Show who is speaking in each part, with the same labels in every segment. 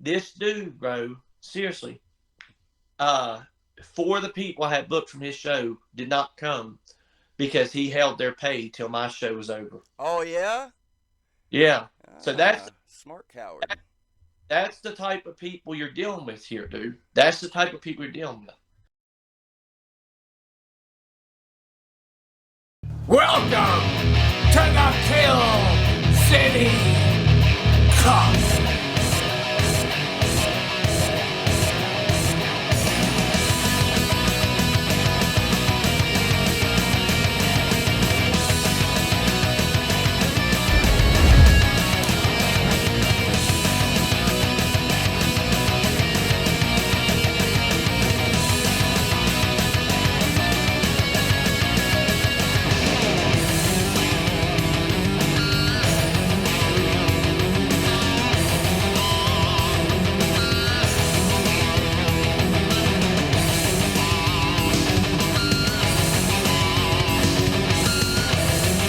Speaker 1: This dude, bro, seriously, 4 of the people I had booked from his show did not come because he held their pay till my show was over.
Speaker 2: Oh yeah.
Speaker 1: Yeah. So
Speaker 2: Smart coward.
Speaker 1: that's the type of people you're dealing with here, dude. That's the type of people you're dealing with.
Speaker 3: Welcome to the Kill City Cup.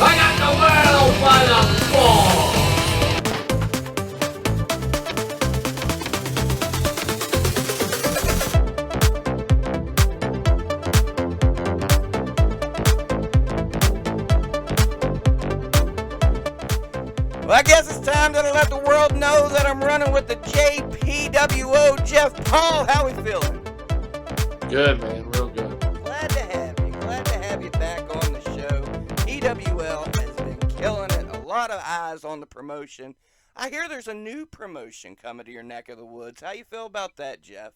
Speaker 3: I got the world by the balls.
Speaker 2: Well, I guess it's time to let the world know that I'm running with the JPWO Jeff Paul. How we feeling?
Speaker 1: Good, man. Real good.
Speaker 2: Glad to have you. Glad to have you back on the show. PWL has been killing it. A lot of eyes on the promotion. I hear there's a new promotion coming to your neck of the woods. How you feel about that, Jeff?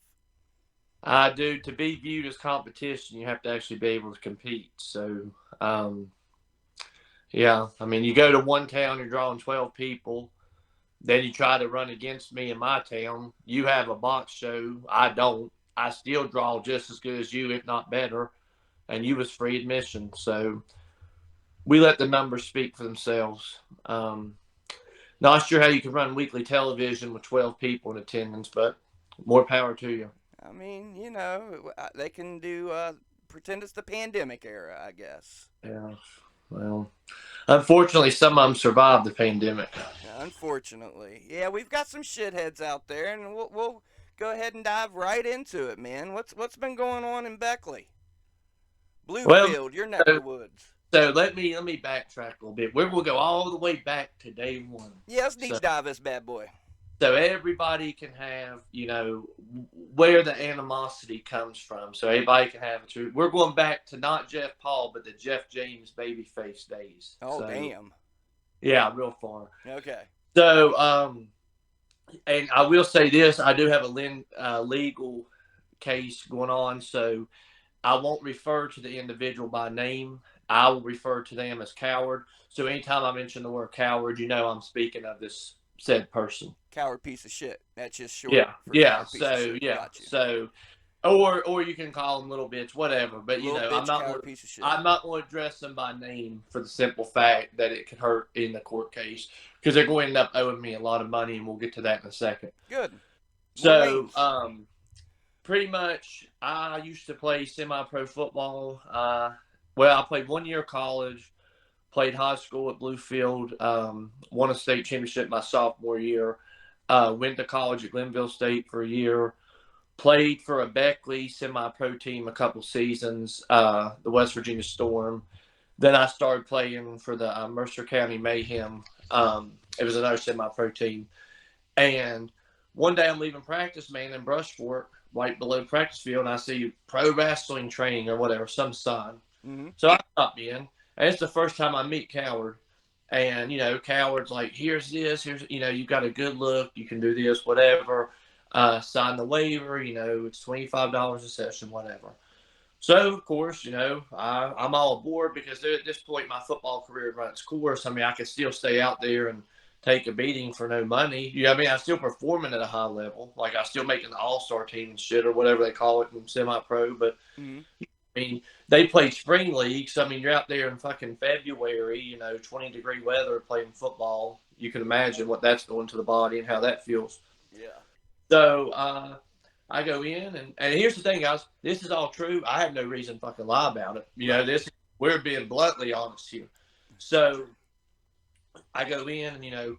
Speaker 1: Dude, to be viewed as competition, you have to actually be able to compete. So, yeah, I mean, you go to one town, you're drawing 12 people. Then you try to run against me in my town. You have a box show. I don't. I still draw just as good as you, if not better. And you was free admission. So we let the numbers speak for themselves. Not sure how you can run weekly television with 12 people in attendance, but more power to you.
Speaker 2: I mean, they can do pretend it's the pandemic era, I guess.
Speaker 1: Yeah. Well, unfortunately, some of them survived the pandemic.
Speaker 2: Unfortunately, yeah, we've got some shitheads out there, and we'll go ahead and dive right into it, man. What's been going on in Beckley,
Speaker 1: Well,
Speaker 2: Bluefield, your neck of the woods?
Speaker 1: so let me backtrack a little bit. We're gonna go all the way back to day one.
Speaker 2: Yeah, let's deep dive this bad boy.
Speaker 1: So everybody can have, where the animosity comes from. So everybody can have it. We're going back to not Jeff Paul, but the Jeff James babyface days.
Speaker 2: Oh,
Speaker 1: so,
Speaker 2: damn.
Speaker 1: Yeah, real far.
Speaker 2: Okay.
Speaker 1: So, and I will say this: I do have a legal case going on, so I won't refer to the individual by name. I will refer to them as coward. So anytime I mention the word coward, I'm speaking of this said person.
Speaker 2: Coward piece of shit. That's just short.
Speaker 1: Yeah. So So, or you can call them little bitch, whatever. But I'm not going to address them by name for the simple fact that it could hurt in the court case because they're going to end up owing me a lot of money, and we'll get to that in a second.
Speaker 2: Good.
Speaker 1: So, pretty much, I used to play semi-pro football. I played 1 year of college. Played high school at Bluefield, won a state championship my sophomore year, went to college at Glenville State for a year, played for a Beckley semi-pro team a couple seasons, the West Virginia Storm. Then I started playing for the Mercer County Mayhem. It was another semi-pro team. And one day I'm leaving practice, man, in Brushfork, right below practice field, and I see pro wrestling training or whatever, some sign.
Speaker 2: Mm-hmm.
Speaker 1: So I stopped in. And it's the first time I meet Coward. And, Coward's like, here's, you got a good look. You can do this, whatever. Sign the waiver. It's $25 a session, whatever. So, of course, I'm all aboard because at this point, my football career had run its course. I mean, I could still stay out there and take a beating for no money. I'm still performing at a high level. Like, I'm still making the all-star team and shit or whatever they call it in semi-pro. But, I mean, they played spring leagues. I mean, you're out there in fucking February, 20-degree weather playing football. You can imagine what that's doing to the body and how that feels.
Speaker 2: Yeah.
Speaker 1: So I go in, and here's the thing, guys. This is all true. I have no reason to fucking lie about it. We're being bluntly honest here. So I go in, and,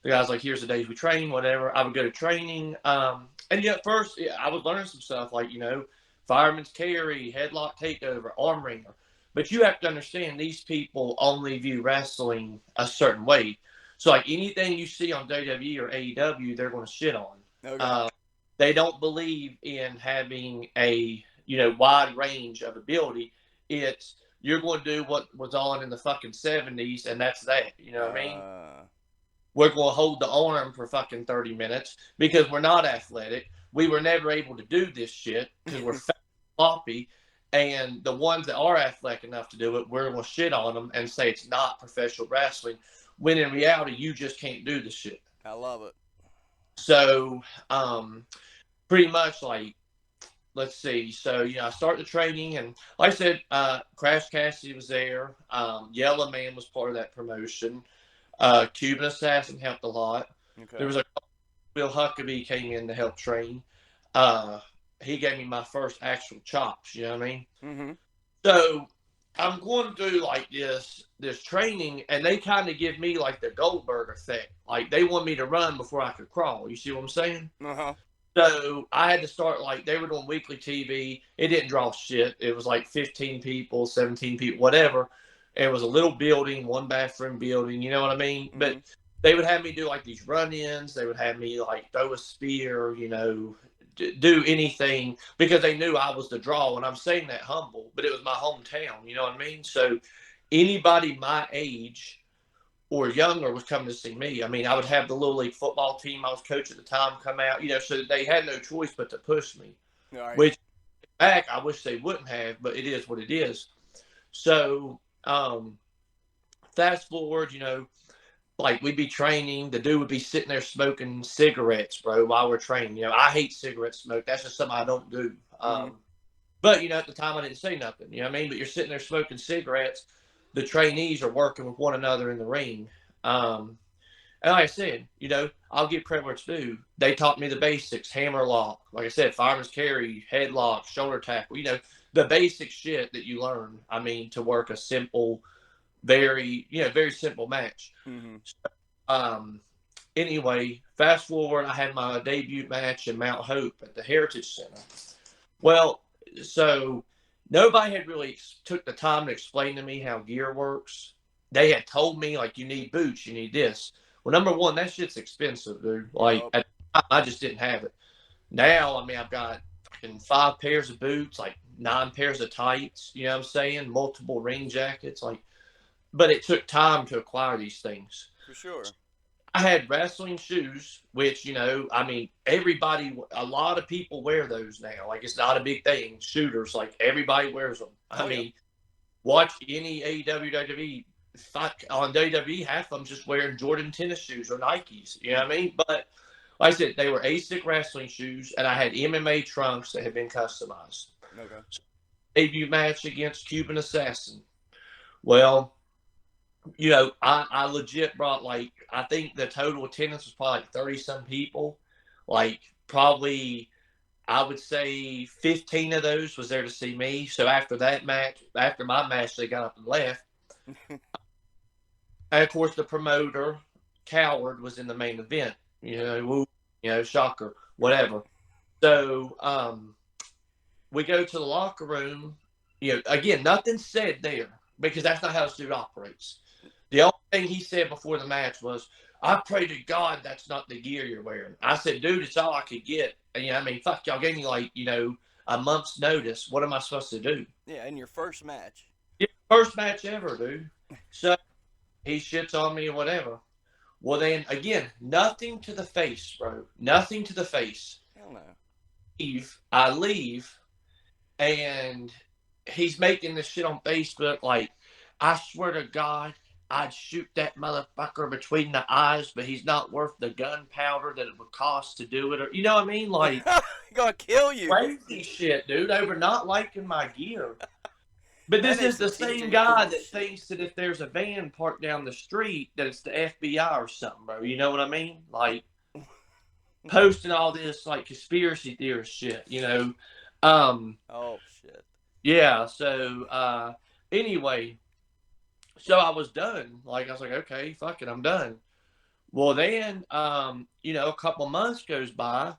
Speaker 1: the guy's like, here's the days we train, whatever. I would go to training. And at first, I would learn some stuff like, fireman's carry, headlock takeover, arm wringer. But you have to understand, these people only view wrestling a certain way. So, like, anything you see on WWE or AEW, they're going to shit on.
Speaker 2: Okay.
Speaker 1: They don't believe in having a, wide range of ability. It's, you're going to do what was on in the fucking 70s, and that's that. You know what I mean? We're going to hold the arm for fucking 30 minutes because we're not athletic. We were never able to do this shit because we're fat, floppy. And the ones that are athletic enough to do it, we're going to shit on them and say it's not professional wrestling, when in reality, you just can't do the shit.
Speaker 2: I love it.
Speaker 1: So, pretty much, like, let's see. So, I started the training, and like I said, Crash Cassidy was there. Yellow Man was part of that promotion. Cuban Assassin helped a lot.
Speaker 2: Okay.
Speaker 1: There was Bill Huckabee came in to help train. He gave me my first actual chops. You know what I mean?
Speaker 2: Mm-hmm.
Speaker 1: So I'm going through like this training, and they kind of give me like the Goldberg effect. Like they want me to run before I could crawl. You see what I'm saying?
Speaker 2: Uh-huh.
Speaker 1: So I had to start, like, they were doing weekly TV. It didn't draw shit. It was like 15 people, 17 people, whatever. It was a little building, one bathroom building, you know what I mean?
Speaker 2: Mm-hmm.
Speaker 1: But they would have me do like these run-ins. They would have me like throw a spear, do anything because they knew I was the draw. And I'm saying that humble, but it was my hometown, you know what I mean? So anybody my age or younger was coming to see me. I mean, I would have the Little League football team I was coaching at the time come out, so they had no choice but to push me.
Speaker 2: Right.
Speaker 1: Which, back, I wish they wouldn't have, but it is what it is. So, fast forward, like we'd be training, the dude would be sitting there smoking cigarettes, bro, while we're training. I hate cigarette smoke. That's just something I don't do. But, at the time I didn't say nothing, you know what I mean? But you're sitting there smoking cigarettes. The trainees are working with one another in the ring. And like I said, I'll give credit where it's due. They taught me the basics, hammer lock, like I said, fireman's carry, headlock, shoulder tackle, the basic shit that you learn, to work a simple, very simple match.
Speaker 2: Mm-hmm.
Speaker 1: So, anyway, fast forward, I had my debut match in Mount Hope at the Heritage Center. Well, so nobody had really took the time to explain to me how gear works. They had told me, like, you need boots, you need this. Well, number one, that shit's expensive, dude. Like, at the time, I just didn't have it. Now, I've got 5 pairs of boots, like 9 pairs of tights, you know what I'm saying? Multiple rain jackets, but it took time to acquire these things.
Speaker 2: For sure.
Speaker 1: I had wrestling shoes, which, everybody, a lot of people wear those now. Like, it's not a big thing. Shooters, like, everybody wears them. Watch any AEW, WWE. On WWE, half of them just wearing Jordan tennis shoes or Nikes. You know what I mean? But, like I said, they were ASIC wrestling shoes, and I had MMA trunks that had been customized.
Speaker 2: Okay.
Speaker 1: So, debut match against Cuban Assassin. Well, I legit brought, like, I think the total attendance was probably like 30-some people. Like, probably, I would say 15 of those was there to see me. So after my match, they got up and left. And, of course, the promoter, Coward, was in the main event. Shocker, whatever. So we go to the locker room. Again, nothing said there because that's not how this dude operates. The only thing he said before the match was, I pray to God that's not the gear you're wearing. I said, dude, it's all I could get. And, fuck, y'all gave me, like, a month's notice. What am I supposed to do?
Speaker 2: Yeah, in your first match.
Speaker 1: Yeah, first match ever, dude. So he shits on me or whatever. Well, then, again, nothing to the face, bro. Nothing to the face.
Speaker 2: Hell no.
Speaker 1: I leave, and he's making this shit on Facebook like, I swear to God, I'd shoot that motherfucker between the eyes, but he's not worth the gunpowder that it would cost to do it. Or, you know what I mean? Like,
Speaker 2: he's gonna kill you.
Speaker 1: Crazy shit, dude, over not liking my gear. But this is the same guy that thinks that if there's a van parked down the street, that it's the FBI or something, bro. You know what I mean? Like, posting all this, like, conspiracy theorist shit,
Speaker 2: Oh, shit.
Speaker 1: Yeah, so, anyway, so I was done. Like, I was like, okay, fuck it, I'm done. Well, then, a couple months goes by,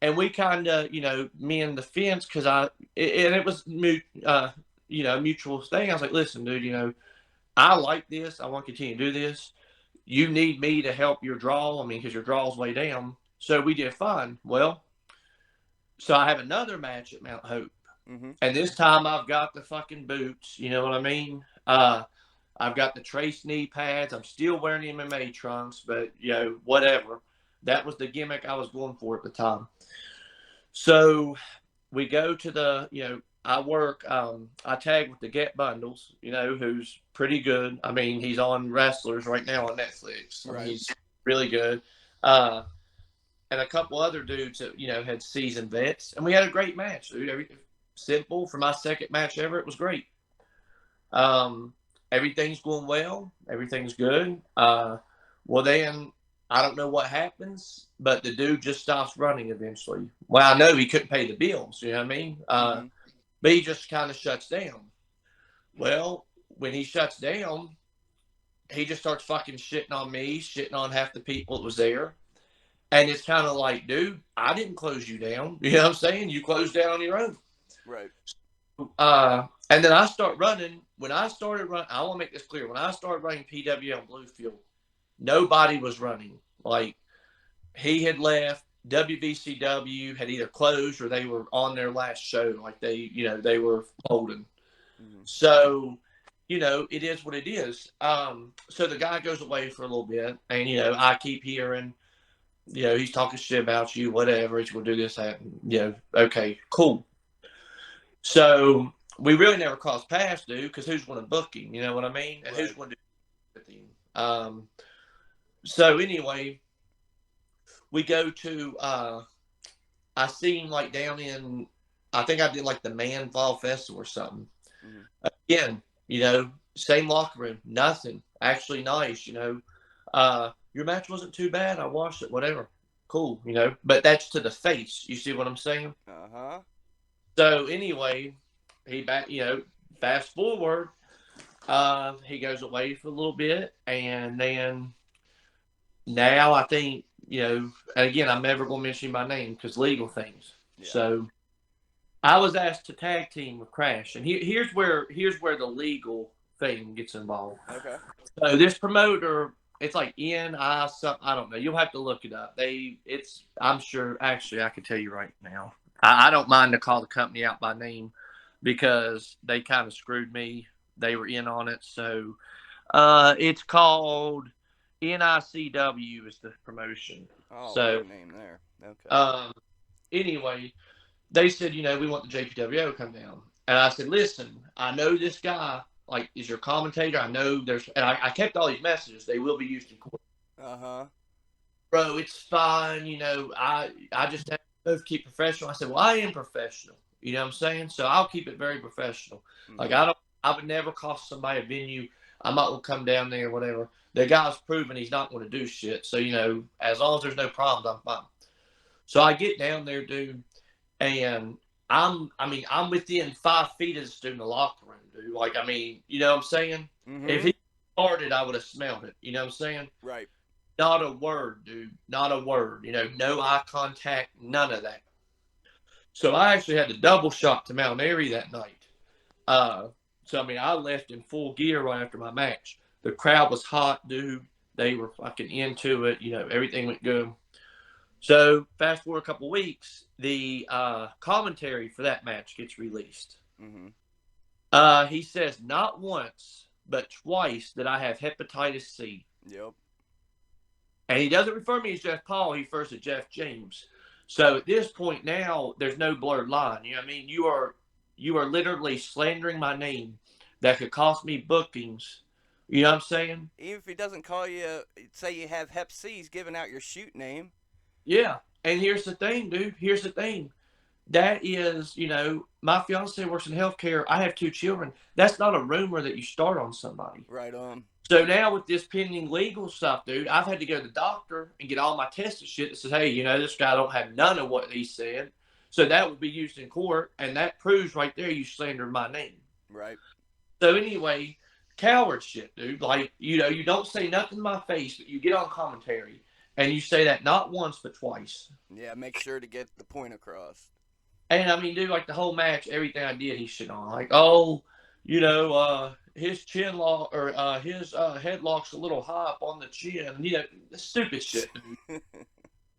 Speaker 1: and we kind of, me and the fence, because and it was, mutual thing. I was like, listen, dude, I like this. I want to continue to do this. You need me to help your draw. I mean, because your draw's way down. So we did fine. Well, so I have another match at Mount Hope.
Speaker 2: Mm-hmm.
Speaker 1: And this time I've got the fucking boots. You know what I mean? I've got the trace knee pads. I'm still wearing MMA trunks, but, whatever. That was the gimmick I was going for at the time. So we go to I tag with the Get Bundles, who's pretty good. I mean, he's on Wrestlers right now on Netflix.
Speaker 2: Right.
Speaker 1: He's really good. And a couple other dudes that, had seasoned vets. And we had a great match, dude. Simple. For my second match ever, it was great. Everything's going well. Everything's good. Well, then I don't know what happens, but the dude just stops running eventually. Well, I know he couldn't pay the bills. You know what I mean? But he just kind of shuts down. Well, when he shuts down, he just starts fucking shitting on me, shitting on half the people that was there. And it's kind of like, dude, I didn't close you down. You know what I'm saying? You closed down on your own.
Speaker 2: Right.
Speaker 1: And then I start running. When I started running, I want to make this clear. When I started running PW on Bluefield, nobody was running. Like, he had left. WVCW had either closed or they were on their last show. Like, they were folding. Mm-hmm. So, it is what it is. So the guy goes away for a little bit, and, I keep hearing, he's talking shit about you, whatever. He's going to do this, that, and, okay, cool. So we really never crossed paths, dude, because who's going to book him? You know what I mean? And who's going to do with him? So anyway, we go to, I seen like down in, I think I did like the Man Fall Festival or something. Mm-hmm. Again, same locker room, nothing. Actually nice, your match wasn't too bad. I watched it, whatever. Cool, but that's to the face. You see what I'm saying?
Speaker 2: Uh-huh.
Speaker 1: So anyway, fast forward, he goes away for a little bit, and then now I think, and again, I'm never going to mention my name because legal things. Yeah. So I was asked to tag team with Crash, and here's where the legal thing gets involved.
Speaker 2: Okay.
Speaker 1: So this promoter, it's like NI something, I don't know. You'll have to look it up. I'm sure. Actually, I can tell you right now. I don't mind to call the company out by name because they kind of screwed me. They were in on it. So it's called NICW is the promotion.
Speaker 2: Oh,
Speaker 1: so
Speaker 2: good name there. Okay.
Speaker 1: Anyway, they said, we want the JPWO to come down. And I said, listen, I know this guy, like, is your commentator. I know and I kept all these messages. They will be used in court.
Speaker 2: Uh-huh.
Speaker 1: Bro, it's fine. I just have to keep professional. I said, well, I am professional. You know what I'm saying? So I'll keep it very professional. Mm-hmm. Like, I would never cost somebody a venue. I'm not going to come down there or whatever. The guy's proven he's not going to do shit. So, as long as there's no problems, I'm fine. So I get down there, dude, and I'm within 5 feet of this dude in the locker room, dude. Like, you know what I'm saying? Mm-hmm. If he started, I would have smelled it. You know what I'm saying?
Speaker 2: Right.
Speaker 1: Not a word, dude. Not a word. No eye contact, none of that. So I actually had the double shot to Mount Airy that night. So, I left in full gear right after my match. The crowd was hot, dude. They were fucking into it. Everything went good. So fast forward a couple of weeks, the commentary for that match gets released. Mm-hmm. He says not once, but twice that I have hepatitis C.
Speaker 2: Yep.
Speaker 1: And he doesn't refer to me as Jeff Paul. He refers to Jeff James. So at this point now, there's no blurred line. You know what I mean? You are literally slandering my name that could cost me bookings. You know what I'm saying?
Speaker 2: Even if he doesn't call you, say you have Hep C, he's giving out your shoot name.
Speaker 1: Yeah. And here's the thing, dude. Here's the thing. That is, my fiance works in healthcare. I have 2 children. That's not a rumor that you start on somebody.
Speaker 2: Right on.
Speaker 1: So now with this pending legal stuff, dude, I've had to go to the doctor and get all my tests and shit that says, hey, this guy don't have none of what he said. So that will be used in court, and that proves right there you slandered my name.
Speaker 2: Right.
Speaker 1: So anyway, coward shit, dude. Like, you don't say nothing to my face, but you get on commentary and you say that not once but twice.
Speaker 2: Yeah, make sure to get the point across.
Speaker 1: And I mean, dude, like the whole match, everything I did, he shit on. Like, oh, his chin lock or his headlock's a little high up on the chin. Stupid shit, dude.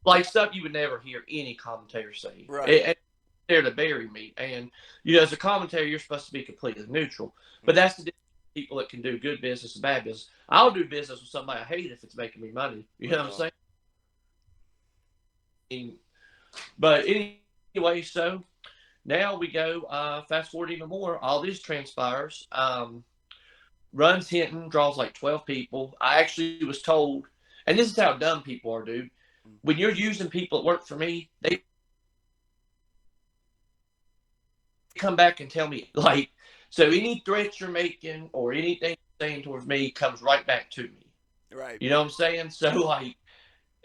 Speaker 1: Like stuff you would never hear any commentator say.
Speaker 2: Right.
Speaker 1: It's there to bury me. And as a commentator, you're supposed to be completely neutral. But
Speaker 2: Mhm.
Speaker 1: that's the difference between people that can do good business and bad business. I'll do business with somebody I hate if it's making me money. You know
Speaker 2: Right
Speaker 1: what I'm
Speaker 2: on.
Speaker 1: saying? But anyway, so now we go, fast forward even more. All this transpires. Runs Hinton, draws like 12 people. I actually was told, and this is how dumb people are, dude.
Speaker 2: Mm.
Speaker 1: When you're using people that work for me, they come back and tell me, like, so any threats you're making or anything you're saying towards me comes right back to me.
Speaker 2: Right.
Speaker 1: You know what I'm saying? So, like,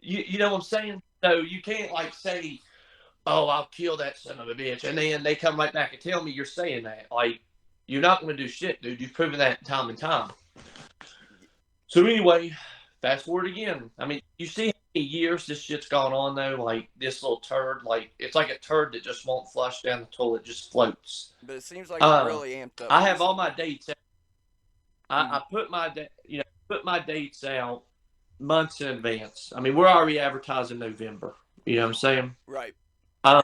Speaker 1: you know what I'm saying? So you can't, like, say, oh, I'll kill that son of a bitch. And then they come right back and tell me you're saying that. Like, you're not going to do shit, dude. You've proven that time and time. So anyway, fast forward again. I mean, you see how many years this shit's gone on, though? Like, this little turd, like, it's like a turd that just won't flush down the toilet, just floats.
Speaker 2: But it seems like it
Speaker 1: Uh,
Speaker 2: really amped up
Speaker 1: I have all my
Speaker 2: recently.
Speaker 1: dates.
Speaker 2: Mhm.
Speaker 1: I put my dates out months in advance. I mean, we're already advertising November. You know what I'm saying?
Speaker 2: Right.
Speaker 1: Um,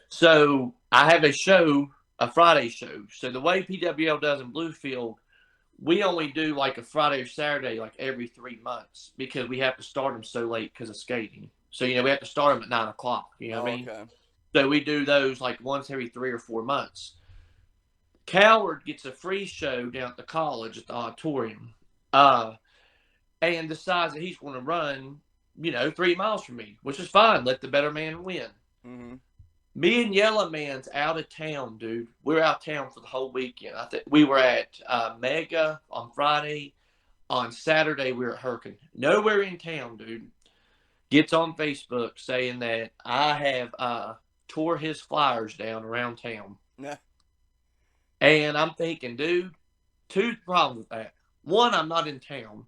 Speaker 1: so I have a show, a Friday show. So the way PWL does in Bluefield, we only do like a Friday or Saturday, like every 3 months, because we have to start them so late because of skating. So we have to start them at 9 o'clock. You know what
Speaker 2: Oh,
Speaker 1: I mean?
Speaker 2: okay.
Speaker 1: So we do those like once every 3 or 4 months. Coward gets a free show down at the college at the auditorium, and decides that he's going to run, 3 miles from me, which is fine. Let the better man win.
Speaker 2: Mhm.
Speaker 1: Me and Yellow Man's out of town, dude. We're out of town for the whole weekend. I think we were at Mega on Friday. On Saturday, we were at Hurricane. Nowhere in town, dude. Gets on Facebook saying that I have tore his flyers down around town.
Speaker 2: Nah.
Speaker 1: And I'm thinking, dude, two problems with that. One, I'm not in town.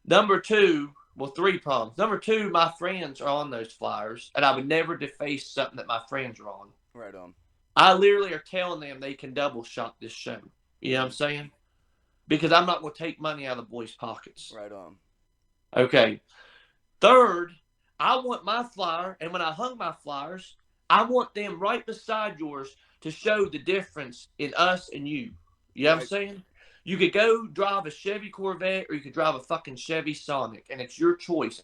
Speaker 1: Number two, well, three problems. Number two, my friends are on those flyers, and I would never deface something that my friends are on.
Speaker 2: Right on.
Speaker 1: I literally are telling them they can double shot this show. You know what I'm saying? Because I'm not going to take money out of the boys' pockets.
Speaker 2: Right on.
Speaker 1: Okay. Third, I want my flyer, and when I hung my flyers, I want them right beside yours to show the difference in us and you. You know what I'm
Speaker 2: Right.
Speaker 1: saying? You could go drive a Chevy Corvette or you could drive a fucking Chevy Sonic, and it's your choice.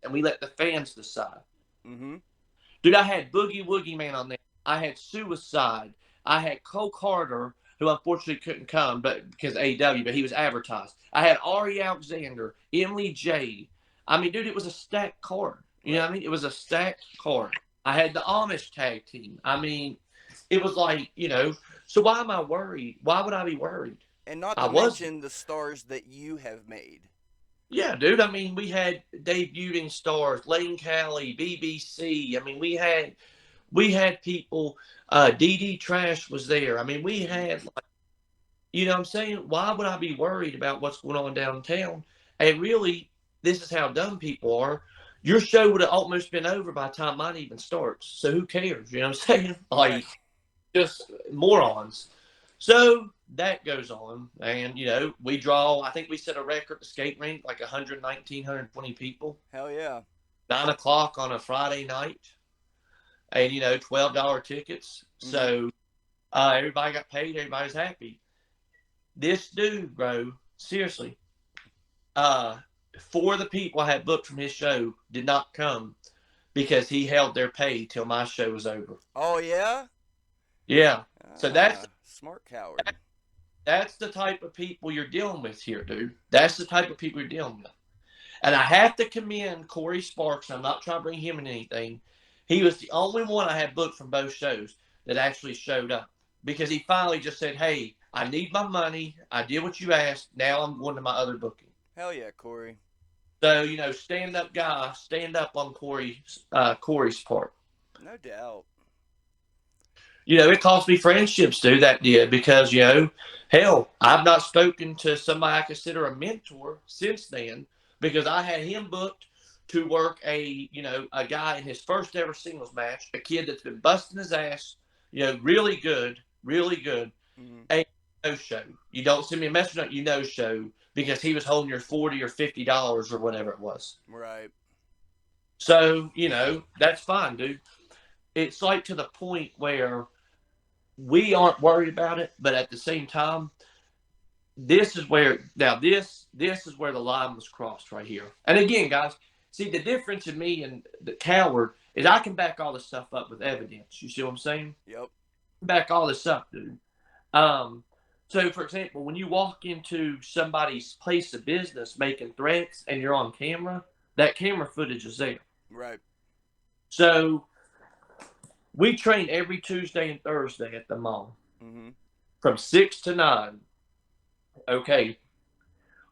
Speaker 1: And we let the fans decide.
Speaker 2: Mhm.
Speaker 1: Dude, I had Boogie Woogie Man on there. I had Suicide. I had Cole Carter, who unfortunately couldn't come, but because AEW, but he was advertised. I had Ari Alexander, Emily J. I mean, dude, it was a stacked card. You know
Speaker 2: Right.
Speaker 1: what I mean? It was a stacked card. I had the Amish tag team. I mean, it was like, so why am I worried? Why would I be worried?
Speaker 2: And not
Speaker 1: I
Speaker 2: to
Speaker 1: wasn't.
Speaker 2: mention the stars that you have made.
Speaker 1: Yeah, dude. I mean, we had debuting stars, Lane Callie, BBC. I mean, we had people. DD Trash was there. I mean, we
Speaker 2: Mhm.
Speaker 1: had, like, what I'm saying? Why would I be worried about what's going on downtown? And really, this is how dumb people are. Your show would have almost been over by the time mine even starts. So who cares? You know what I'm saying?
Speaker 2: Right.
Speaker 1: Like, just morons. So that goes on. And, we draw, I think we set a record at the skate rink, like 119, 120 people.
Speaker 2: Hell yeah.
Speaker 1: 9 o'clock on a Friday night. And, $12 tickets.
Speaker 2: Mhm.
Speaker 1: So everybody got paid. Everybody's happy. This dude, bro, seriously, four of the people I had booked from his show did not come because he held their pay till my show was over.
Speaker 2: Oh yeah.
Speaker 1: Yeah. So that's
Speaker 2: Smart coward.
Speaker 1: that's the type of people you're dealing with here, dude. That's the type of people you're dealing with. And I have to commend Corey Sparks. I'm not trying to bring him in anything. He was the only one I had booked from both shows that actually showed up because he finally just said, "Hey, I need my money. I did what you asked. Now I'm going to my other booking."
Speaker 2: Hell yeah, Corey.
Speaker 1: So, stand up guy, stand up on Corey's part.
Speaker 2: No doubt.
Speaker 1: It cost me friendships, dude. That did because hell, I've not spoken to somebody I consider a mentor since then because I had him booked to work a guy in his first ever singles match, a kid that's been busting his ass, really good,
Speaker 2: Mm-hmm.
Speaker 1: and no show. You don't send me a message, show because he was holding your $40 or $50 or whatever it was.
Speaker 2: Right.
Speaker 1: So that's fine, dude. It's like to the point where we aren't worried about it, but at the same time, this is where the line was crossed right here. And again, guys, see the difference in me and the coward is I can back all this stuff up with evidence. You see what I'm saying?
Speaker 2: Yep.
Speaker 1: Back all this up, dude. Um, so for example, when you walk into somebody's place of business making threats and you're on camera, that camera footage is there.
Speaker 2: Right.
Speaker 1: So we train every Tuesday and Thursday at the mall
Speaker 2: Mm-hmm.
Speaker 1: from 6 to 9. Okay.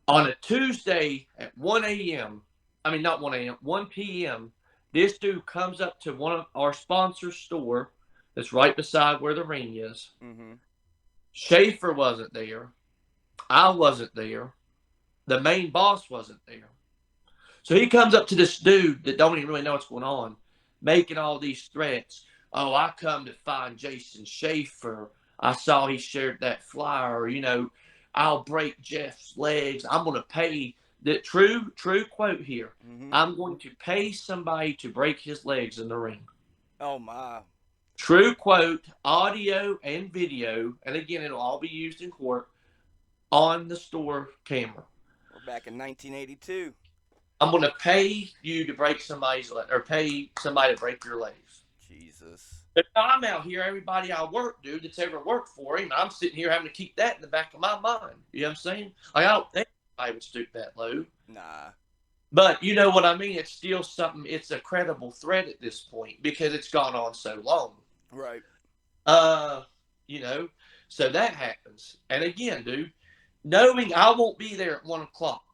Speaker 1: On a Tuesday at 1 a.m., I mean, not 1 a.m., 1 p.m., this dude comes up to one of our sponsor store that's right beside where the ring is.
Speaker 2: Mm-hmm.
Speaker 1: Schaefer wasn't there. I wasn't there. The main boss wasn't there. So he comes up to this dude that don't even really know what's going on, making all these threats. Oh, I come to find Jason Schaefer. I saw he shared that flyer. I'll break Jeff's legs. I'm going to pay the true quote here.
Speaker 2: Mm-hmm.
Speaker 1: I'm going to pay somebody to break his legs in the ring.
Speaker 2: Oh my.
Speaker 1: True quote, audio and video, and again, it'll all be used in court on the store camera.
Speaker 2: We're back in 1982.
Speaker 1: I'm going to pay you to break somebody's leg, or pay somebody to break your legs.
Speaker 2: Jesus.
Speaker 1: But I'm out here, everybody I work, dude, that's ever worked for him, I'm sitting here having to keep that in the back of my mind. You know what I'm saying? Like, I don't think I would stoop that low.
Speaker 2: Nah.
Speaker 1: But you know what I mean? It's still something, it's a credible threat at this point because it's gone on so long.
Speaker 2: Right.
Speaker 1: Uh, so that happens. And again, dude, knowing I won't be there at 1 o'clock.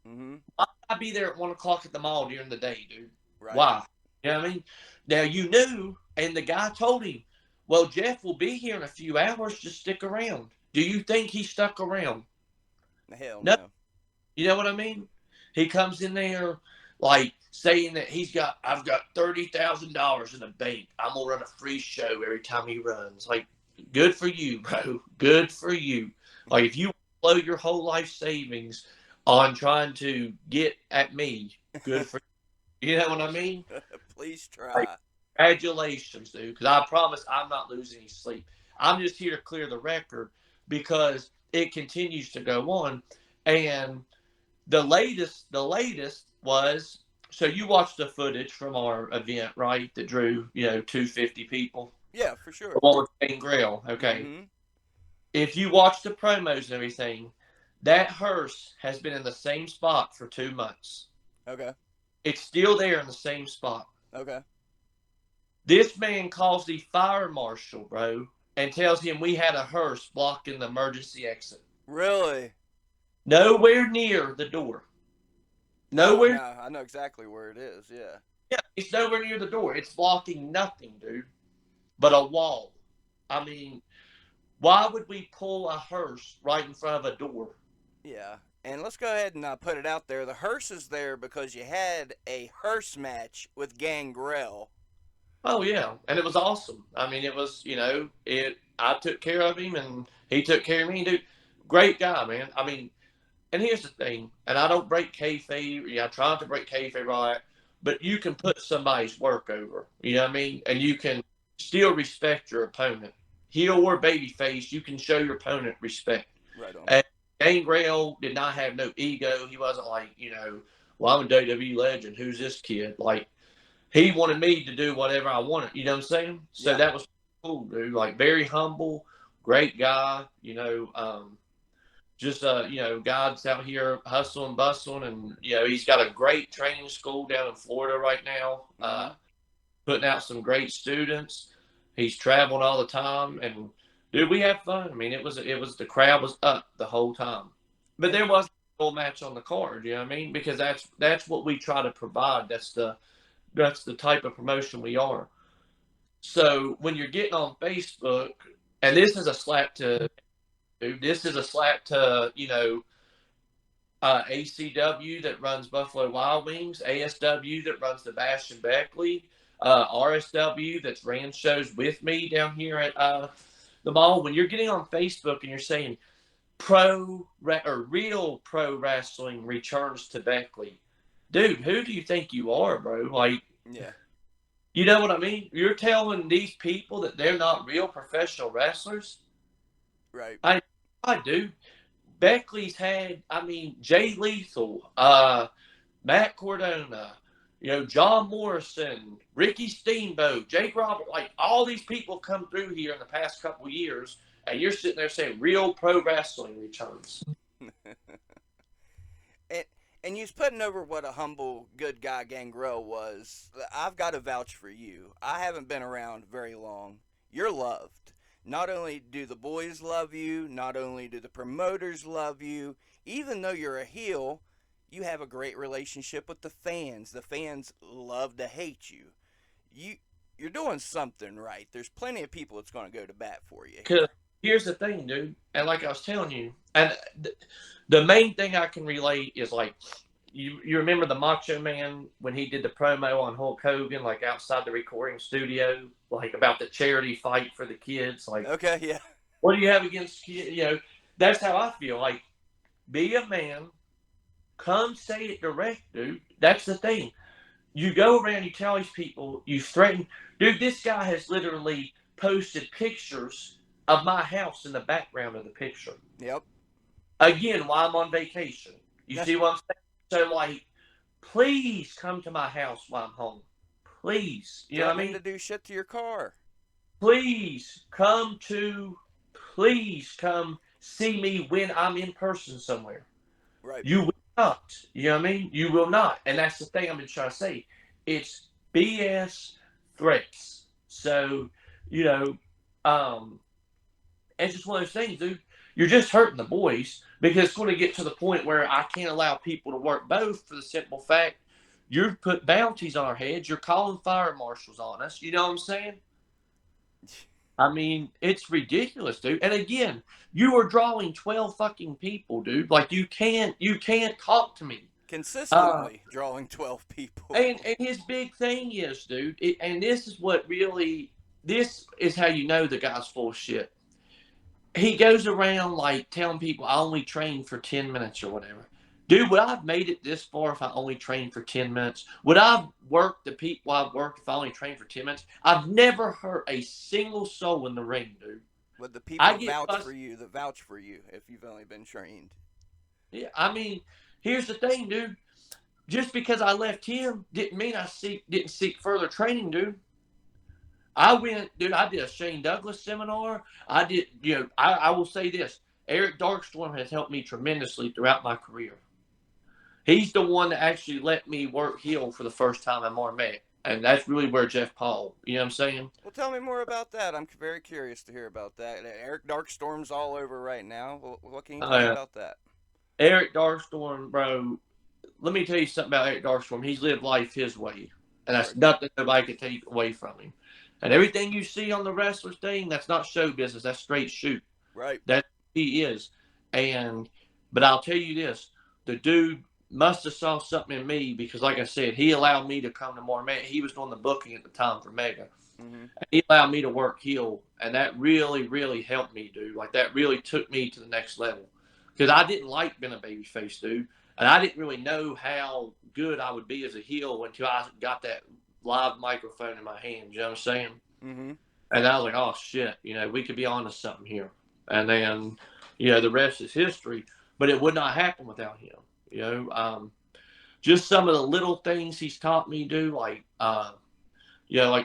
Speaker 2: Mm-hmm.
Speaker 1: Why would I be there at 1 o'clock at the mall during the day, dude?
Speaker 2: Right.
Speaker 1: Why? You know what I mean? Now you knew, and the guy told him, well, Jeff will be here in a few hours, just stick around. Do you think he stuck around?
Speaker 2: Hell
Speaker 1: No.
Speaker 2: no.
Speaker 1: You know what I mean? He comes in there like saying that I've got $30,000 in the bank. I'm gonna run a free show every time he runs. Like, good for you, bro. Good for you. Like, if you blow your whole life savings on trying to get at me, good for you. You know what I mean?
Speaker 2: Please try.
Speaker 1: Like, congratulations, dude. Because I promise I'm not losing any sleep. I'm just here to clear the record because it continues to go on. And the latest was, so you watched the footage from our event, right? That drew 250 people.
Speaker 2: Yeah, for sure.
Speaker 1: The one with Gangrel. Okay.
Speaker 2: Mm-hmm.
Speaker 1: If you watch the promos and everything, that hearse has been in the same spot for 2 months.
Speaker 2: Okay.
Speaker 1: It's still there in the same spot.
Speaker 2: Okay.
Speaker 1: This man calls the fire marshal, bro, and tells him we had a hearse blocking the emergency exit.
Speaker 2: Really?
Speaker 1: Nowhere near the door. Nowhere.
Speaker 2: No, I know exactly where it is. Yeah.
Speaker 1: Yeah, it's nowhere near the door. It's blocking nothing, dude, but a wall. I mean, why would we pull a hearse right in front of a door?
Speaker 2: Yeah. And let's go ahead and put it out there. The hearse is there because you had a hearse match with Gangrel.
Speaker 1: Oh yeah, and it was awesome. I mean, it was I took care of him and he took care of me, dude. Great guy, man. I mean, and here's the thing, and I don't break kayfabe. Yeah, I try not to break kayfabe, all that, but you can put somebody's work over. You know what I mean? And you can still respect your opponent, heel or babyface. You can show your opponent respect.
Speaker 2: Right on.
Speaker 1: And Gangrel did not have no ego. He wasn't like, well, I'm a WWE legend. Who's this kid? Like, he wanted me to do whatever I wanted. You know what I'm saying? So
Speaker 2: Yeah.
Speaker 1: that was cool, dude. Like, very humble, great guy. Just God's out here hustling, bustling, and he's got a great training school down in Florida right now, putting out some great students. He's traveling all the time, and dude, we have fun. I mean, it was the crowd was up the whole time, but there was a full match on the card. You know what I mean? Because that's what we try to provide. That's the type of promotion we are. So when you're getting on Facebook, and this is a slap to, dude, this is a slap to, ACW that runs Buffalo Wild Wings, ASW that runs the Bash and Beckley, RSW that's ran shows with me down here at the mall. When you're getting on Facebook and you're saying or real pro wrestling returns to Beckley, dude, who do you think you are, bro? Like,
Speaker 2: Yeah.
Speaker 1: you know what I mean? You're telling these people that they're not real professional wrestlers.
Speaker 2: Right.
Speaker 1: I do. Beckley's had, I mean, Jay Lethal, Matt Cordona, John Morrison, Ricky Steamboat, Jake Robert, like all these people come through here in the past couple of years, and you're sitting there saying real pro wrestling returns.
Speaker 2: and and you's putting over what a humble, good guy Gangrel was. I've got to vouch for you. I haven't been around very long. You're loved. Not only do the boys love you, not only do the promoters love you, even though you're a heel, you have a great relationship with the fans. The fans love to hate you. You you're doing something right. There's plenty of people that's going to go to bat for you
Speaker 1: Because
Speaker 2: here.
Speaker 1: here's the thing, dude, and like I was telling you, and the main thing I can relate is like, you remember the Macho Man when he did the promo on Hulk Hogan, like outside the recording studio, like about the charity fight for the kids. Like,
Speaker 2: Okay, yeah.
Speaker 1: what do you have against kids? That's how I feel. Like, be a man, come say it direct, dude. That's the thing. You go around, you tell these people, you threaten. Dude, this guy has literally posted pictures of my house in the background of the picture.
Speaker 2: Yep.
Speaker 1: Again, while I'm on vacation. You see what I'm saying? So, like, please come to my house while I'm home. Please. You know what I
Speaker 2: Threatening
Speaker 1: mean?
Speaker 2: to do shit to your car.
Speaker 1: Please please come see me when I'm in person somewhere.
Speaker 2: Right.
Speaker 1: You will not. You know what I mean? You will not. And that's the thing I've been trying to say. It's BS threats. So, you know, um, it's just one of those things, dude. You're just hurting the boys because it's going to get to the point where I can't allow people to work both for the simple fact you're put bounties on our heads. You're calling fire marshals on us. You know what I'm saying? I mean, it's ridiculous, dude. And again, you are drawing 12 fucking people, dude. Like you can't talk to me. Uh,
Speaker 2: Consistently drawing 12 people.
Speaker 1: and his big thing is, dude, and this is how you know the guy's full of shit. He goes around like telling people I only train for 10 minutes or whatever. Dude, would I have made it this far if I only trained for 10 minutes? Would I have worked the people I've worked if I only trained for 10 minutes? I've never hurt a single soul in the ring, dude.
Speaker 2: Would the
Speaker 1: I
Speaker 2: people
Speaker 1: get
Speaker 2: vouch
Speaker 1: bust.
Speaker 2: for you that vouch for you if you've only been trained?
Speaker 1: Yeah, I mean, here's the thing, dude. Just because I left him didn't mean didn't seek further training, dude. I went, dude. I did a Shane Douglas seminar. I did, I will say this: Eric Darkstorm has helped me tremendously throughout my career. He's the one that actually let me work heel for the first time in Marmette. And that's really where Jeff Paul, you know what I'm saying?
Speaker 2: Well, tell me more about that. I'm very curious to hear about that. Eric Darkstorm's all over right now. What can you tell me
Speaker 1: Uh,
Speaker 2: about that?
Speaker 1: Eric Darkstorm, bro, let me tell you something about Eric Darkstorm. He's lived life his way. And that's
Speaker 2: Right.
Speaker 1: nothing nobody can take away from him. And everything you see on the wrestler's thing, that's not show business. That's straight shoot.
Speaker 2: Right.
Speaker 1: That he is. But I'll tell you this, the dude must have saw something in me because, like I said, he allowed me to come to Marmette. He was doing the booking at the time for Mega.
Speaker 2: Mm-hmm.
Speaker 1: He allowed me to work heel, and that really, really helped me, dude. Like that really took me to the next level because I didn't like being a babyface, dude, and I didn't really know how good I would be as a heel until I got that live microphone in my hand. You know what I'm saying?
Speaker 2: Mm-hmm.
Speaker 1: And I was like, oh shit, we could be onto something here. And then, the rest is history. But it would not happen without him. Just some of the little things he's taught me to do, like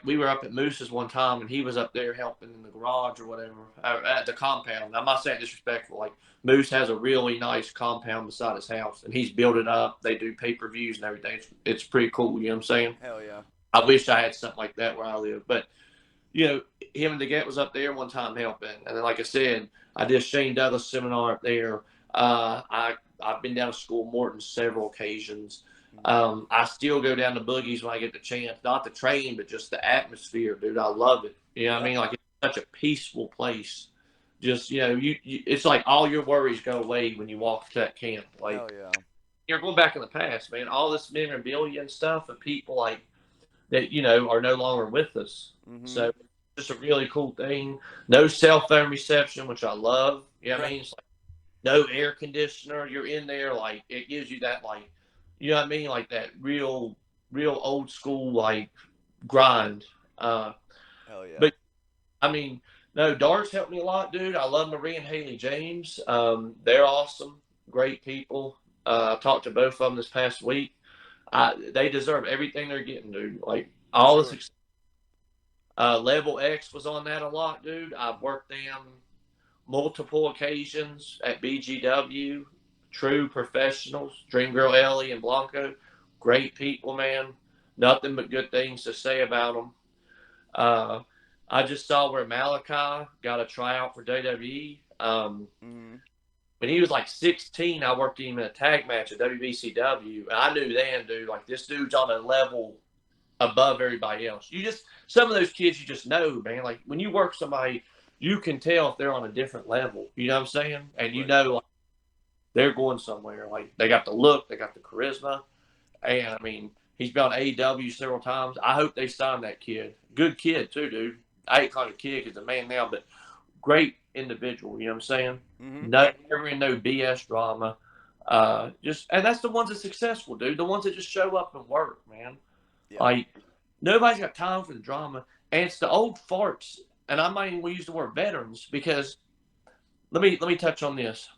Speaker 1: we were up at Moose's one time, and he was up there helping in the garage or whatever at the compound. I'm not saying disrespectful. Like Moose has a really nice compound beside his house, and he's built it up. They do pay-per-views and everything. It's pretty cool. You know what I'm saying?
Speaker 2: Hell yeah.
Speaker 1: I wish I had something like that where I live, but him and DeGette was up there one time helping. And then, like I said, I did a Shane Douglas seminar up there. I've been down to school Morton several occasions. I still go down to Boogies when I get the chance. Not the train, but just the atmosphere, dude. I love it. You know what I
Speaker 2: Yeah.
Speaker 1: mean? Like, it's such a peaceful place. Just, it's like all your worries go away when you walk to that camp.
Speaker 2: Hell
Speaker 1: Like,
Speaker 2: yeah.
Speaker 1: you're going back in the past, man. All this memorabilia and stuff of people like that, are no longer with us.
Speaker 2: Mm-hmm.
Speaker 1: So, just a really cool thing. No cell phone reception, which I love. You know what I
Speaker 2: Right.
Speaker 1: mean? It's like no air conditioner. You're in there, like, it gives you that, like, you know what I mean? Like that real old school, like, grind. Uh,
Speaker 2: Hell yeah.
Speaker 1: but, I mean, no, darts helped me a lot, dude. I love Marie and Haley James. They're awesome. Great people. I talked to both of them this past week. They deserve everything they're getting, dude. Like,
Speaker 2: For
Speaker 1: all the
Speaker 2: sure.
Speaker 1: success. Level X was on that a lot, dude. I've worked them multiple occasions at BGW. True professionals. Dream Girl Ellie and Blanco. Great people, man. Nothing but good things to say about them. Uh, I just saw where Malachi got a tryout for WWE.
Speaker 2: Mm-hmm.
Speaker 1: When he was like 16, I worked him in a tag match at WBCW. And I knew then, dude, like, this dude's on a level above everybody else. Some of those kids, you just know, man. Like, when you work somebody, you can tell if they're on a different level. You know what I'm saying? And
Speaker 2: Right.
Speaker 1: like, they're going somewhere. Like, they got the look, they got the charisma. And, I mean, he's been on AEW several times. I hope they sign that kid. Good kid, too, dude. I ain't calling a kid because he's a man now, but great individual. You know what I'm saying?
Speaker 2: Mm-hmm.
Speaker 1: No, never in no BS drama. And that's the ones that's successful, dude. The ones that just show up and work, man.
Speaker 2: Yeah.
Speaker 1: Like, nobody's got time for the drama. And it's the old farts. And I might even use the word veterans because let me touch on this.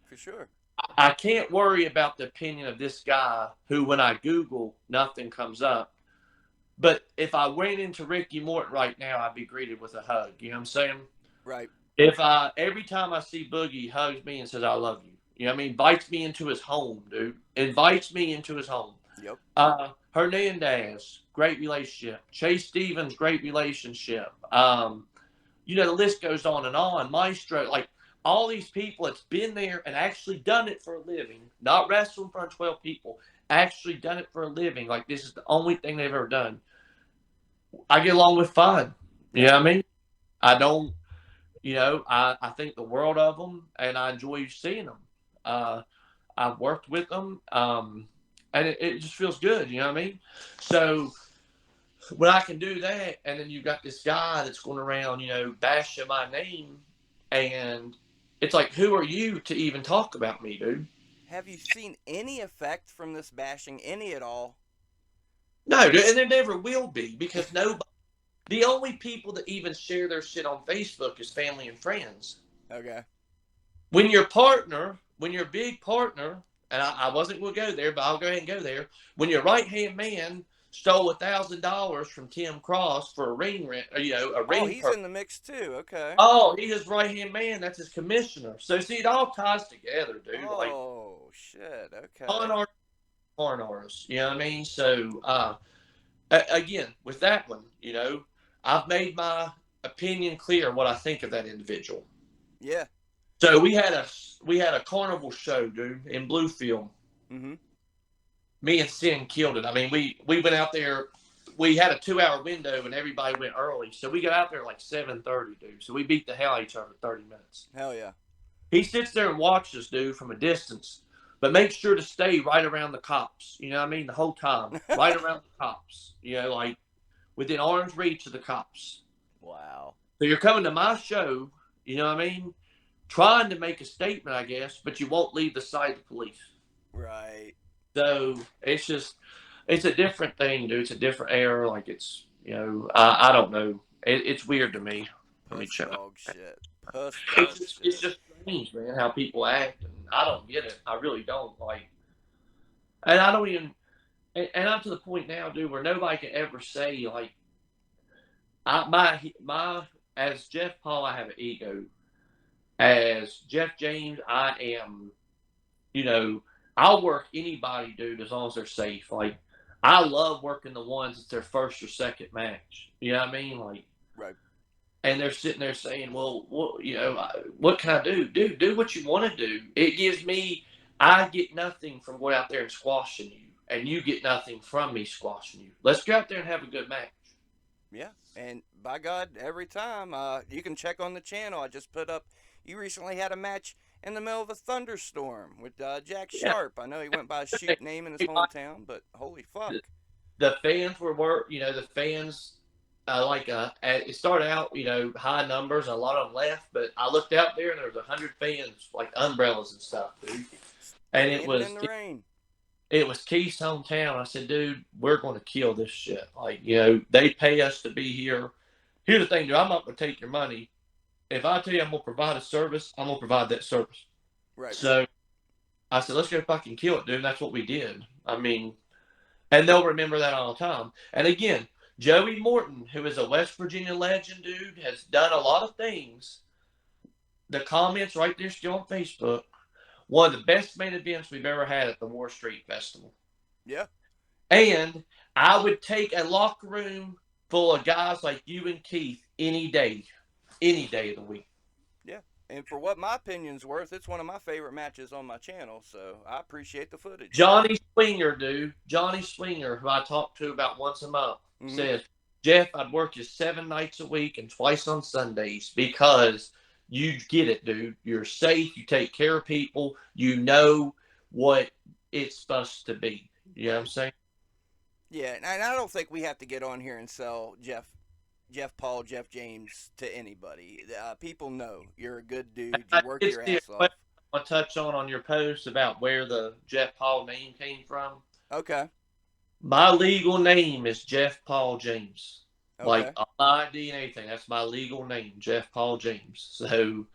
Speaker 2: For sure.
Speaker 1: I can't worry about the opinion of this guy who, when I Google, nothing comes up. But if I went into Ricky Morton right now, I'd be greeted with a hug. You know what I'm saying?
Speaker 2: Right.
Speaker 1: Every time I see Boogie, he hugs me and says, I love you. You know what I mean? Invites me into his home, dude. Invites me into his home.
Speaker 2: Yep.
Speaker 1: Hernandez, great relationship. Chase Stevens, great relationship. The list goes on and on. Maestro, like, all these people that's been there and actually done it for a living, not wrestling in front of 12 people, actually done it for a living. Like, this is the only thing they've ever done. I get along with fine. You know what I mean? I don't, I think the world of them, and I enjoy seeing them. I've worked with them, and it just feels good. You know what I mean? So when I can do that, and then you got this guy that's going around, bashing my name, and it's like, who are you to even talk about me, dude?
Speaker 2: Have you seen any effect from this bashing? Any at all?
Speaker 1: No, dude, and there never will be because nobody. The only people that even share their shit on Facebook is family and friends.
Speaker 2: Okay.
Speaker 1: When your big partner, and I wasn't going to go there, but I'll go ahead and go there. When your right hand man stole $1,000 from Tim Cross for a ring rent, a ring.
Speaker 2: Oh, he's in the mix too. Okay.
Speaker 1: Oh, he's his right hand man. That's his commissioner. So see, it all ties together, dude. Like,
Speaker 2: Oh shit. Okay.
Speaker 1: con artists. You know what I mean? So again, with that one, I've made my opinion clear what I think of that individual.
Speaker 2: Yeah.
Speaker 1: So we had a carnival show, dude, in Bluefield.
Speaker 2: Mm-hmm.
Speaker 1: Me and Sin killed it. I mean, we went out there. We had a 2-hour window, and everybody went early. So we got out there like 7:30, dude. So we beat the hell out of each other for 30 minutes.
Speaker 2: Hell yeah.
Speaker 1: He sits there and watches, dude, from a distance, but make sure to stay right around the cops. You know what I mean? The whole time, right around the cops. Like within arm's reach of the cops.
Speaker 2: Wow.
Speaker 1: So you're coming to my show. You know what I mean? Trying to make a statement, I guess, but you won't leave the sight of the police.
Speaker 2: Right.
Speaker 1: So it's a different thing, dude. It's a different era. Like, it's, I don't know. It's weird to me. Let me
Speaker 2: Puss
Speaker 1: check.
Speaker 2: dog shit. Puss
Speaker 1: It's
Speaker 2: dog
Speaker 1: just,
Speaker 2: shit.
Speaker 1: it's just strange, man, how people act. And I don't get it. I really don't. Like, and I don't even, and I'm to the point now, dude, where nobody can ever say, like, as Jeff Paul, I have an ego. As Jeff James, I am, I'll work anybody, dude, as long as they're safe. Like, I love working the ones that's their first or second match. You know what I mean? Like,
Speaker 2: Right.
Speaker 1: and they're sitting there saying, well, what can I do? Do what you want to do. I get nothing from going out there and squashing you. and you get nothing from me squashing you. Let's go out there and have a good match.
Speaker 2: Yeah, and by God, every time you can check on the channel. I just put up. You recently had a match in the middle of a thunderstorm with Jack
Speaker 1: Yeah.
Speaker 2: Sharp. I know he went by a shoot name in his hometown, but holy fuck.
Speaker 1: The fans the fans, it started out, high numbers, and a lot of them left, but I looked out there and there was 100 fans, like umbrellas and stuff, dude. And
Speaker 2: Standing in the rain.
Speaker 1: it was Keith's hometown. I said, dude, we're going to kill this shit. Like, they pay us to be here. Here's the thing, dude, I'm not going to take your money. If I tell you I'm going to provide a service, I'm going to provide that service.
Speaker 2: Right.
Speaker 1: So I said, let's go fucking kill it, dude. And that's what we did. I mean, and they'll remember that all the time. And again, Joey Morton, who is a West Virginia legend, dude, has done a lot of things. The comments right there still on Facebook. One of the best main events we've ever had at the War Street Festival.
Speaker 2: Yeah.
Speaker 1: And I would take a locker room full of guys like you and Keith any day of the week.
Speaker 2: Yeah. And for what my opinion's worth, it's one of my favorite matches on my channel, so I appreciate the footage.
Speaker 1: Johnny Swinger, dude. Johnny Swinger, who I talk to about once a month, says, Jeff, I'd work you 7 nights a week and twice on Sundays because you get it, dude. You're safe. You take care of people. You know what it's supposed to be. You know what I'm saying?
Speaker 2: Yeah, and I don't think we have to get on here and sell Jeff Paul, Jeff James to anybody. People know you're a good dude. You work your ass off.
Speaker 1: I want to touch on your post about where the Jeff Paul name came from.
Speaker 2: Okay.
Speaker 1: My legal name is Jeff Paul James.
Speaker 2: Okay.
Speaker 1: Like ID and anything. That's my legal name, Jeff Paul James. So,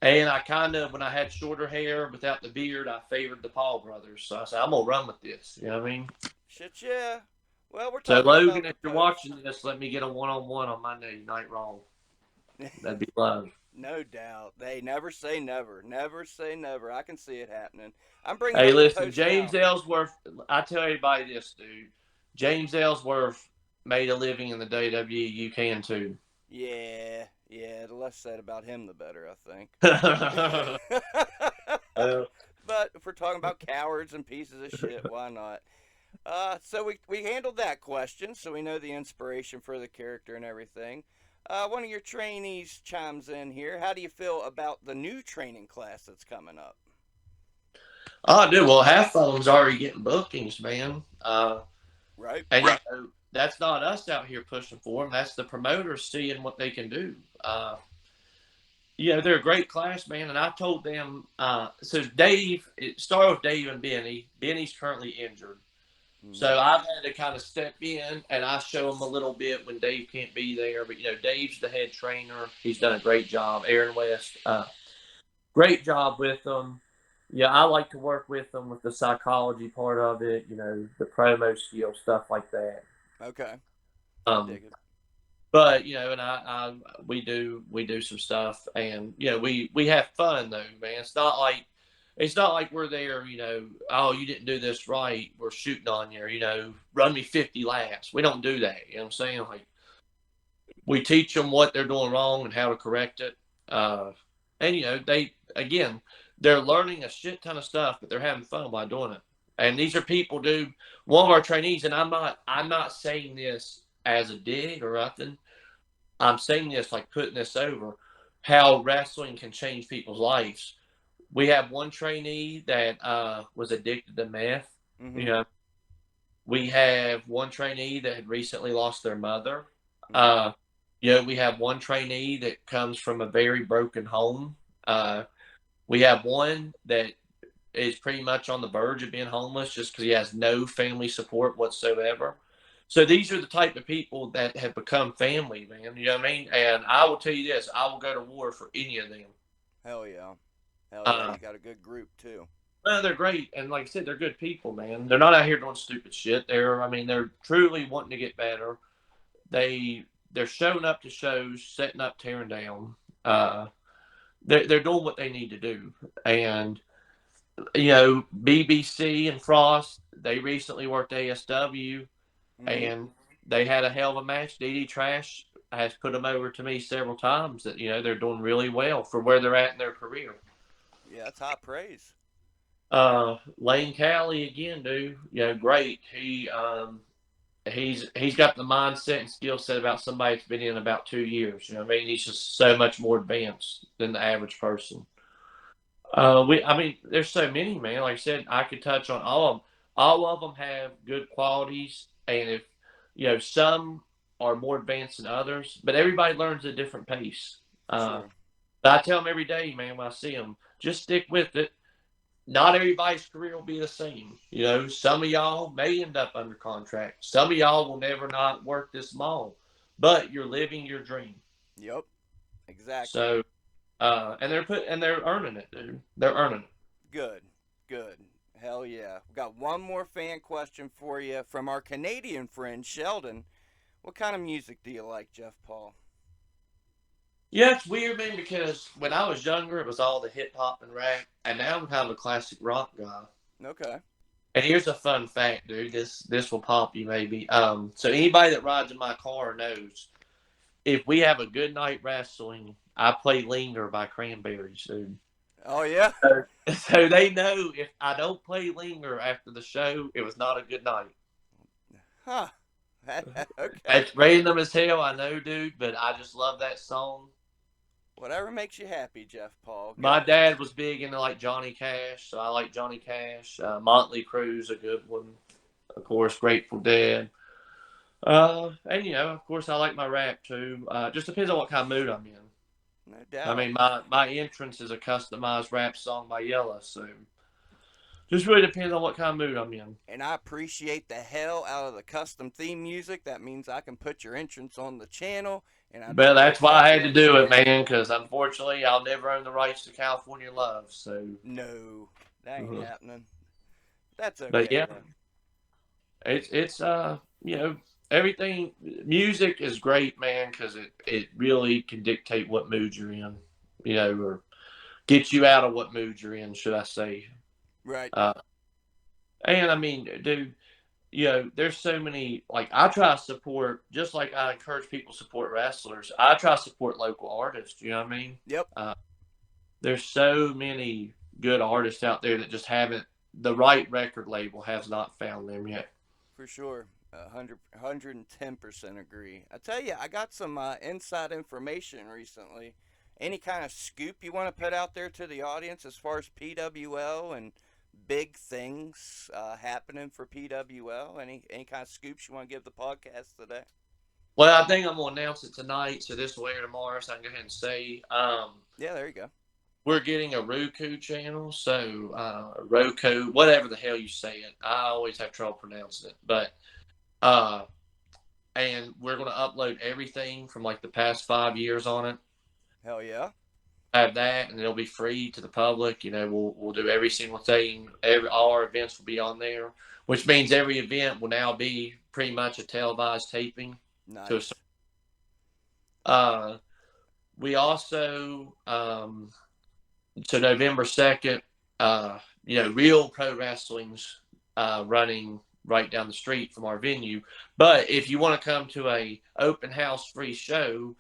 Speaker 1: and I kind of, when I had shorter hair without the beard, I favored the Paul brothers. So I said, I'm going to run with this. You know what I mean?
Speaker 2: Shit, yeah. Well, we're
Speaker 1: So,
Speaker 2: talking
Speaker 1: Logan,
Speaker 2: about
Speaker 1: if you're watching this, let me get a one-on-one on my Night Raw. That'd be love.
Speaker 2: No doubt. They never say never. Never say never. I can see it happening. I'm bringing.
Speaker 1: Hey,
Speaker 2: up
Speaker 1: listen,
Speaker 2: the
Speaker 1: James
Speaker 2: now.
Speaker 1: Ellsworth. I tell everybody this, dude. James Ellsworth made a living in the WWE. You can too.
Speaker 2: Yeah. The less said about him, the better, I think. But if we're talking about cowards and pieces of shit, why not? So we handled that question, so we know the inspiration for the character and everything. One of your trainees chimes in here. How do you feel about the new training class that's coming up?
Speaker 1: Oh, dude. Well, half of them's already getting bookings, man.
Speaker 2: Right.
Speaker 1: And that's not us out here pushing for them. That's the promoters seeing what they can do. They're a great class, man. And I told them, so Dave, it started with Dave and Benny. Benny's currently injured. So I've had to kind of step in, and I show him a little bit when Dave can't be there. But, Dave's the head trainer. He's done a great job. Aaron West, great job with them. Yeah, I like to work with them with the psychology part of it, the promo skill, stuff like that.
Speaker 2: Okay.
Speaker 1: But, and we do some stuff, and, we have fun, though, man. It's not like we're there, oh, you didn't do this right. We're shooting on you, run me 50 laps. We don't do that. You know what I'm saying? Like, we teach them what they're doing wrong and how to correct it. And, they're learning a shit ton of stuff, but they're having fun while doing it. And these are people, dude, one of our trainees, and I'm not saying this as a dig or nothing. I'm saying this like putting this over how wrestling can change people's lives. We have one trainee that was addicted to meth.
Speaker 2: Mm-hmm.
Speaker 1: We have one trainee that had recently lost their mother. We have one trainee that comes from a very broken home. We have one that is pretty much on the verge of being homeless just because he has no family support whatsoever. So these are the type of people that have become family, man. You know what I mean? And I will tell you this, I will go to war for any of them.
Speaker 2: Hell yeah. You got a good group, too.
Speaker 1: Well, they're great. And like I said, they're good people, man. They're not out here doing stupid shit. They're truly wanting to get better. They're showing up to shows, setting up, tearing down. They're doing what they need to do. And, BBC and Frost, they recently worked ASW, and they had a hell of a match. DD Trash has put them over to me several times that, they're doing really well for where they're at in their career.
Speaker 2: Yeah, that's high praise.
Speaker 1: Lane Cali again, dude. Great. He's got the mindset and skill set about somebody that's been in about 2 years. You know what I mean? He's just so much more advanced than the average person. I mean, there's so many, man. Like I said, I could touch on all of them. All of them have good qualities, and if some are more advanced than others, but everybody learns at a different pace.
Speaker 2: For sure.
Speaker 1: But I tell them every day, man, when I see them, just stick with it. Not everybody's career will be the same. Some of y'all may end up under contract. Some of y'all will never not work this long, but you're living your dream.
Speaker 2: Yep. Exactly.
Speaker 1: So, and they're earning it, dude. They're earning it.
Speaker 2: Good. Good. Hell yeah. We got one more fan question for you from our Canadian friend Sheldon. What kind of music do you like, Jeff Paul?
Speaker 1: Yeah, it's weird, man, because when I was younger, it was all the hip hop and rap, and now I'm kind of a classic rock guy.
Speaker 2: Okay.
Speaker 1: And here's a fun fact, dude. This will pop you maybe. So anybody that rides in my car knows if we have a good night wrestling, I play "Linger" by Cranberries, dude.
Speaker 2: Oh yeah.
Speaker 1: So they know if I don't play "Linger" after the show, it was not a good night.
Speaker 2: Huh. Okay.
Speaker 1: It's random as hell, I know, dude, but I just love that song.
Speaker 2: Whatever makes you happy, Jeff Paul.
Speaker 1: My
Speaker 2: Good.
Speaker 1: dad was big into like Johnny Cash, so I like Johnny Cash. Motley Crue's a good one, of course. Grateful Dead, and of course, I like my rap too. Just depends on what kind of mood I'm in.
Speaker 2: No
Speaker 1: I
Speaker 2: doubt.
Speaker 1: mean, my entrance is a customized rap song by Yella, so just really depends on what kind of mood I'm in.
Speaker 2: And I appreciate the hell out of the custom theme music. That means I can put your entrance on the channel, and I'd be
Speaker 1: But
Speaker 2: real
Speaker 1: that's why I
Speaker 2: happy
Speaker 1: had to
Speaker 2: to
Speaker 1: do
Speaker 2: see
Speaker 1: it,
Speaker 2: it.
Speaker 1: man, because unfortunately, I'll never own the rights to California Love. So,
Speaker 2: No, that ain't
Speaker 1: uh
Speaker 2: happening. That's
Speaker 1: but
Speaker 2: okay
Speaker 1: yeah,
Speaker 2: though.
Speaker 1: it's everything. Music is great, man, because it really can dictate what mood you're in, or get you out of what mood you're in, should I say?
Speaker 2: Right.
Speaker 1: Uh, and I mean, dude, there's so many. Like I try to support, just like I encourage people to support wrestlers. I try to support local artists. You know what I mean?
Speaker 2: Yep.
Speaker 1: Uh, there's so many good artists out there that just haven't. The right record label has not found them yet.
Speaker 2: For sure. 110% agree. I tell you, I got some inside information recently. Any kind of scoop you want to put out there to the audience as far as PWL and big things happening for PWL? Any kind of scoops you want to give the podcast today?
Speaker 1: Well, I think I'm gonna announce it tonight, so this will air tomorrow. So I can go ahead and say,
Speaker 2: Yeah, there you go.
Speaker 1: we're getting a Roku channel. So Roku, whatever the hell you say it, I always have trouble pronouncing it, but uh, and we're gonna upload everything from like the past 5 years on it.
Speaker 2: Hell yeah.
Speaker 1: Have that, and it'll be free to the public. We'll do every single thing. All our events will be on there, which means every event will now be pretty much a televised taping. To
Speaker 2: Nice.
Speaker 1: uh, we also so November 2nd, real pro wrestling's running right down the street from our venue. But if you want to come to a open house free show,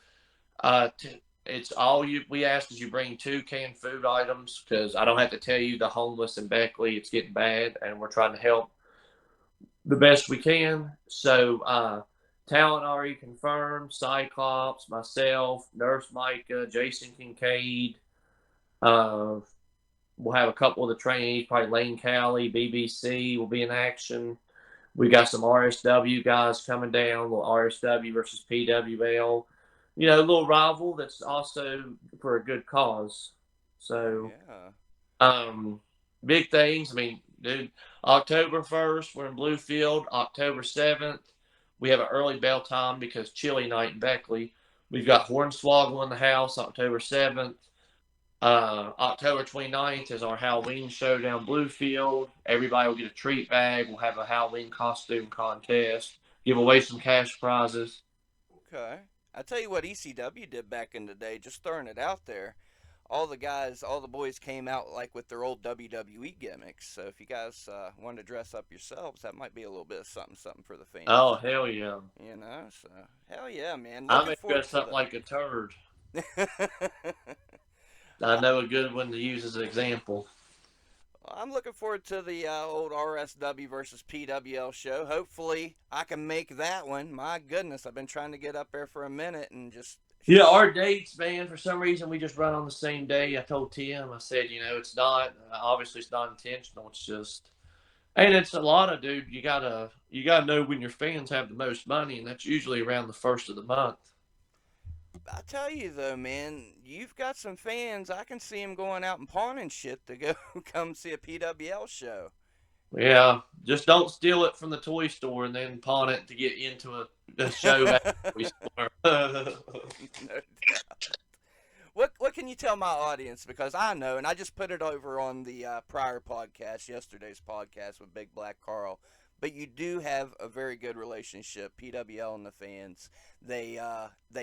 Speaker 1: it's all we ask is you bring 2 canned food items because I don't have to tell you the homeless in Beckley, it's getting bad, and we're trying to help the best we can. So, talent already confirmed: Cyclops, myself, Nurse Micah, Jason Kincaid. Uh, we'll have a couple of the trainees, probably Lane Cali, BBC will be in action. We got some RSW guys coming down, a little RSW versus PWL. A little rival that's also for a good cause. So,
Speaker 2: Yeah.
Speaker 1: um, big things. I mean, dude, October 1st, we're in Bluefield. October 7th, we have an early bell time because chili night in Beckley. We've got Hornswoggle in the house October 7th. October 29th is our Halloween show down Bluefield. Everybody will get a treat bag. We'll have a Halloween costume contest, give away some cash prizes.
Speaker 2: Okay. I tell you what ECW did back in the day, just throwing it out there. All the guys, all the boys came out like with their old WWE gimmicks. So if you guys want to dress up yourselves, that might be a little bit of something for the
Speaker 1: Oh,
Speaker 2: fans.
Speaker 1: hell yeah.
Speaker 2: So hell yeah, man.
Speaker 1: I'm
Speaker 2: Looking
Speaker 1: going to
Speaker 2: forward
Speaker 1: dress
Speaker 2: to
Speaker 1: up like a turd.
Speaker 2: the.
Speaker 1: I know a good one to use as an example.
Speaker 2: Well, I'm looking forward to the old RSW versus PWL show. Hopefully, I can make that one. My goodness, I've been trying to get up there for a minute and just.
Speaker 1: Yeah, our dates, man. For some reason, we just run on the same day. I told Tim, I said, it's not. Obviously, it's not intentional. It's just, and it's a lot of dude. You gotta know when your fans have the most money, and that's usually around the first of the month.
Speaker 2: I tell you though, man, you've got some fans. I can see them going out and pawning shit to go come see a PWL show.
Speaker 1: Yeah, just don't steal it from the toy store and then pawn it to get into a show at the toy store.
Speaker 2: No doubt. What can you tell my audience? Because I know, and I just put it over on the prior podcast, yesterday's podcast with Big Black Carl. But you do have a very good relationship, PWL and the fans. They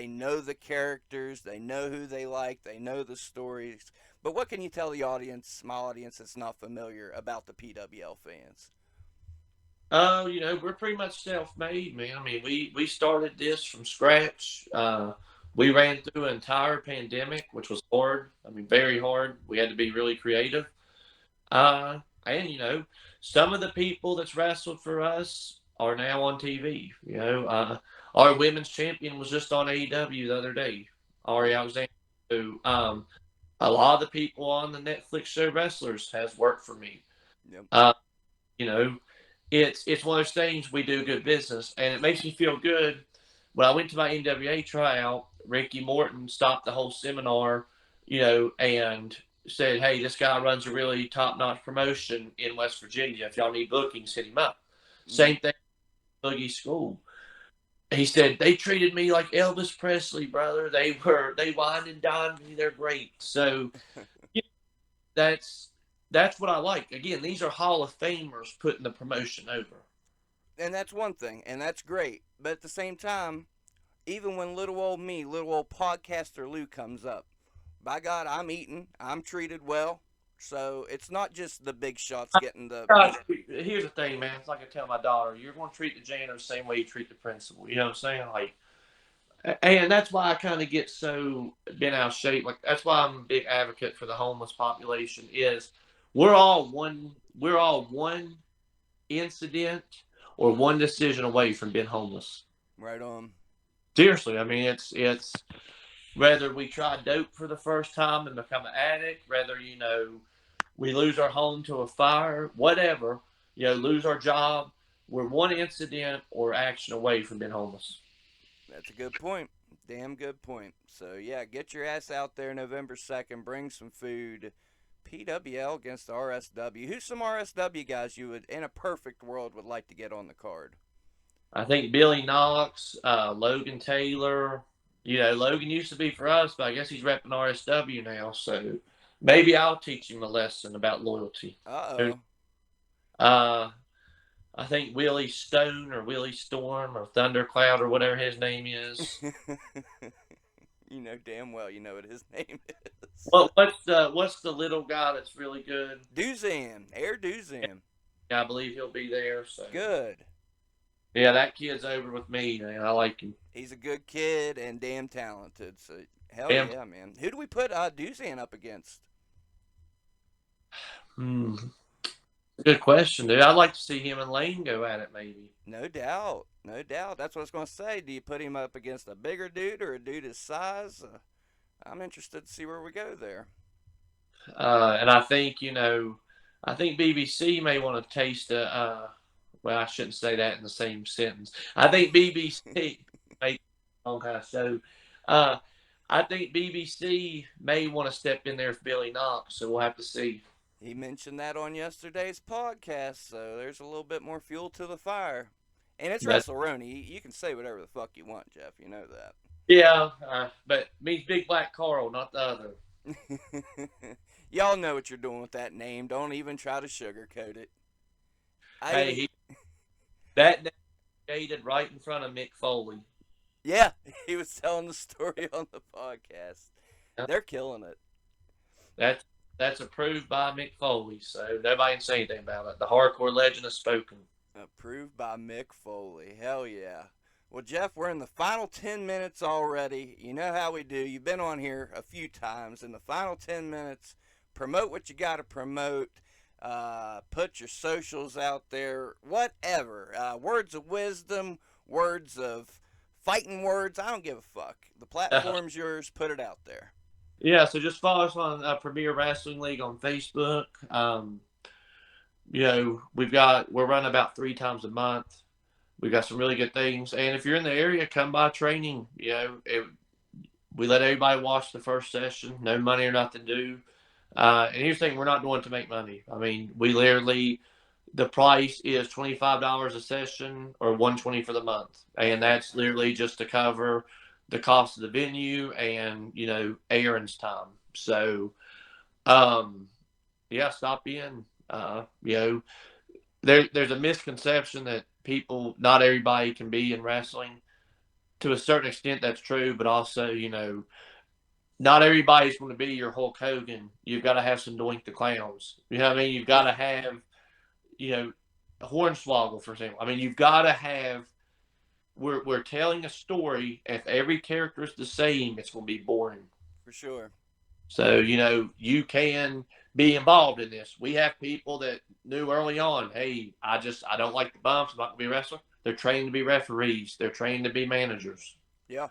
Speaker 2: know the characters, they know who they like, they know the stories. But what can you tell the audience, my audience that's not familiar, about the PWL fans?
Speaker 1: We're pretty much self-made, man. I mean, we started this from scratch. We ran through an entire pandemic, which was hard. I mean, very hard. We had to be really creative. And some of the people that's wrestled for us are now on TV. Our women's champion was just on AEW the other day, Ari Alexander. Who, a lot of the people on the Netflix show Wrestlers has worked for me.
Speaker 2: Yep.
Speaker 1: You know, it's one of those things we do good business, and it makes me feel good. When I went to my NWA tryout, Ricky Morton stopped the whole seminar, and said, "Hey, this guy runs a really top-notch promotion in West Virginia. If y'all need bookings, hit him up." Same thing, Boogie School. He said they treated me like Elvis Presley, brother. They wined and dined me. They're great. So that's what I like. Again, these are Hall of Famers putting the promotion over.
Speaker 2: And that's one thing, and that's great. But at the same time, even when little old me, little old podcaster Lou comes up, by God, I'm eating, I'm treated well. So it's not just the big shots getting the.
Speaker 1: Gosh, here's the thing, man. It's like I tell my daughter, you're going to treat the janitor the same way you treat the principal. You know what I'm saying? Like, and that's why I kind of get so bent out of shape. Like, that's why I'm a big advocate for the homeless population. Is we're all one incident or one decision away from being homeless.
Speaker 2: Right on.
Speaker 1: Seriously, I mean, it's whether we try dope for the first time and become an addict, whether we lose our home to a fire, whatever, lose our job. We're one incident or action away from being homeless.
Speaker 2: That's a good point. Damn good point. So, yeah, get your ass out there November 2nd. Bring some food. PWL against RSW. Who's some RSW guys you would, in a perfect world, would like to get on the card?
Speaker 1: I think Billy Knox, Logan Taylor. Logan used to be for us, but I guess he's repping RSW now. So maybe I'll teach him a lesson about loyalty.
Speaker 2: Uh-oh.
Speaker 1: I think Willie Stone or Willie Storm or Thundercloud or whatever his name is.
Speaker 2: You know damn well you know what his name is.
Speaker 1: What's the little guy that's really good?
Speaker 2: Duzan. Air Duzan.
Speaker 1: Yeah, I believe he'll be there. So
Speaker 2: Good.
Speaker 1: yeah, that kid's over with me, man. I like him.
Speaker 2: He's a good kid and damn talented. So hell
Speaker 1: Damn.
Speaker 2: yeah, man. Who do we put Duzan up against?
Speaker 1: Good question, dude. I'd like to see him and Lane go at it, maybe.
Speaker 2: No doubt. No doubt. That's what I was going to say. Do you put him up against a bigger dude or a dude his size? I'm interested to see where we go there.
Speaker 1: And I think, I think BBC may want to taste well, I shouldn't say that in the same sentence. I think BBC may some kind of show. I think BBC may want to step in there for Billy Knox, so we'll have to see.
Speaker 2: He mentioned that on yesterday's podcast, so there's a little bit more fuel to the fire. And it's WrestleRoni. You can say whatever the fuck you want, Jeff. You know that.
Speaker 1: Yeah, but means Big Black Carl, not the other.
Speaker 2: Y'all know what you're doing with that name. Don't even try to sugarcoat it.
Speaker 1: That name dated right in front of Mick Foley.
Speaker 2: Yeah, he was telling the story on the podcast.
Speaker 1: Yeah.
Speaker 2: They're killing it.
Speaker 1: That's approved by Mick Foley, so nobody can say anything about it. The hardcore legend has spoken.
Speaker 2: Approved by Mick Foley. Hell yeah. Well, Jeff, we're in the final 10 minutes already. You know how we do. You've been on here a few times. In the final 10 minutes, promote what you got to promote. Put your socials out there, whatever. Words of wisdom, words of fighting words. I don't give a fuck. The platform's yours. Put it out there.
Speaker 1: Yeah, so just follow us on Premier Wrestling League on Facebook. We're running about 3 times a month. We got some really good things, and if you're in the area, come by training. We let everybody watch the first session. No money or nothing due. And here's the thing: we're not doing it to make money. I mean, we literally the price is $25 a session or $120 for the month, and that's literally just to cover the cost of the venue and Aaron's time. So, yeah, stop in. There's a misconception that not everybody can be in wrestling. To a certain extent, that's true, but also, not everybody's going to be your Hulk Hogan. You've got to have some Doink the Clowns. You know what I mean? You've got to have, Hornswoggle, for example. I mean, you've got to have. We're telling a story. If every character is the same, it's going to be boring.
Speaker 2: For sure.
Speaker 1: So, you can be involved in this. We have people that knew early on, hey, I don't like the bumps. I'm not going to be a wrestler. They're trained to be referees. They're trained to be managers.
Speaker 2: Yeah.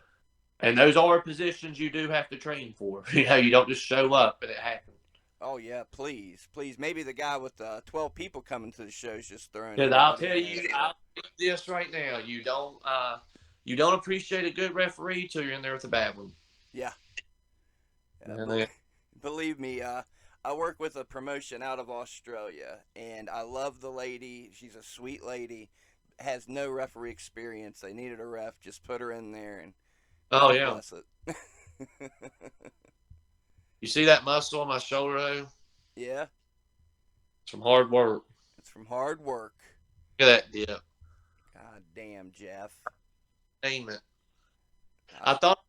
Speaker 1: And those are positions you do have to train for. You don't just show up and it happens.
Speaker 2: Oh yeah, please. Maybe the guy with 12 people coming to the show is just throwing.
Speaker 1: Because I'll tell you this right now: you don't appreciate a good referee till you're in there with a bad one.
Speaker 2: Yeah. Believe me, I work with a promotion out of Australia, and I love the lady. She's a sweet lady. Has no referee experience. They needed a ref. Just put her in there, and
Speaker 1: oh yeah,
Speaker 2: bless it.
Speaker 1: You see that muscle on my shoulder though?
Speaker 2: Yeah.
Speaker 1: It's from hard work.
Speaker 2: It's from hard work.
Speaker 1: Look at that dip.
Speaker 2: God damn, Jeff.
Speaker 1: Name it. I thought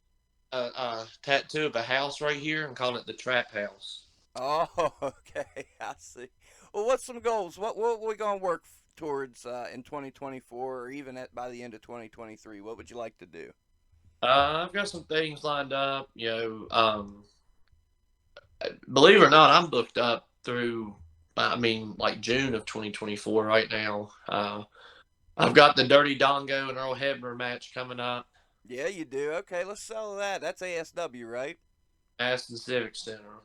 Speaker 1: a tattoo of a house right here and calling it the Trap House.
Speaker 2: Oh, okay. I see. Well, what's some goals? What are we going to work towards in 2024 or even by the end of 2023? What would you like to do?
Speaker 1: I've got some things lined up. Believe it or not, I'm booked up through, like June of 2024 right now. I've got the Dirty Dongo and Earl Hebner match coming up.
Speaker 2: Yeah, you do. Okay, let's sell that. That's ASW, right?
Speaker 1: Aston Civic Center.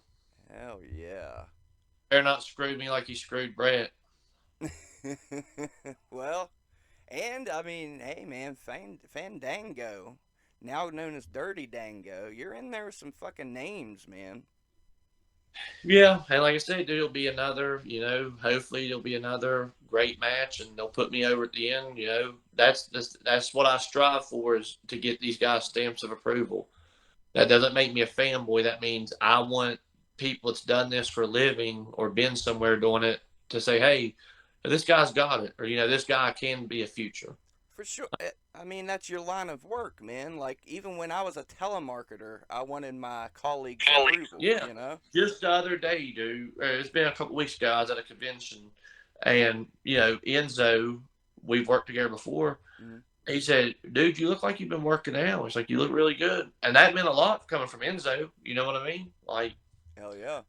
Speaker 2: Hell yeah.
Speaker 1: Better not screw me like you screwed Brett.
Speaker 2: Well, and I mean, hey man, Fandango, now known as Dirty Dango, you're in there with some fucking names, man.
Speaker 1: Yeah, and like I said, dude, it'll be another, hopefully it'll be another great match, and they'll put me over at the end. That's what I strive for, is to get these guys stamps of approval. That doesn't make me a fanboy. That means I want people that's done this for a living or been somewhere doing it to say, hey, this guy's got it, or this guy can be a future.
Speaker 2: For sure. I mean, that's your line of work, man. Like, even when I was a telemarketer, I wanted my colleagues' approval.
Speaker 1: Yeah. Just the other day, dude, it's been a couple weeks ago, I was at a convention, and, Enzo, we've worked together before. Mm-hmm. He said, dude, you look like you've been working out. He's like, you look really good. And that meant a lot coming from Enzo. You know what I mean? Like,
Speaker 2: hell yeah.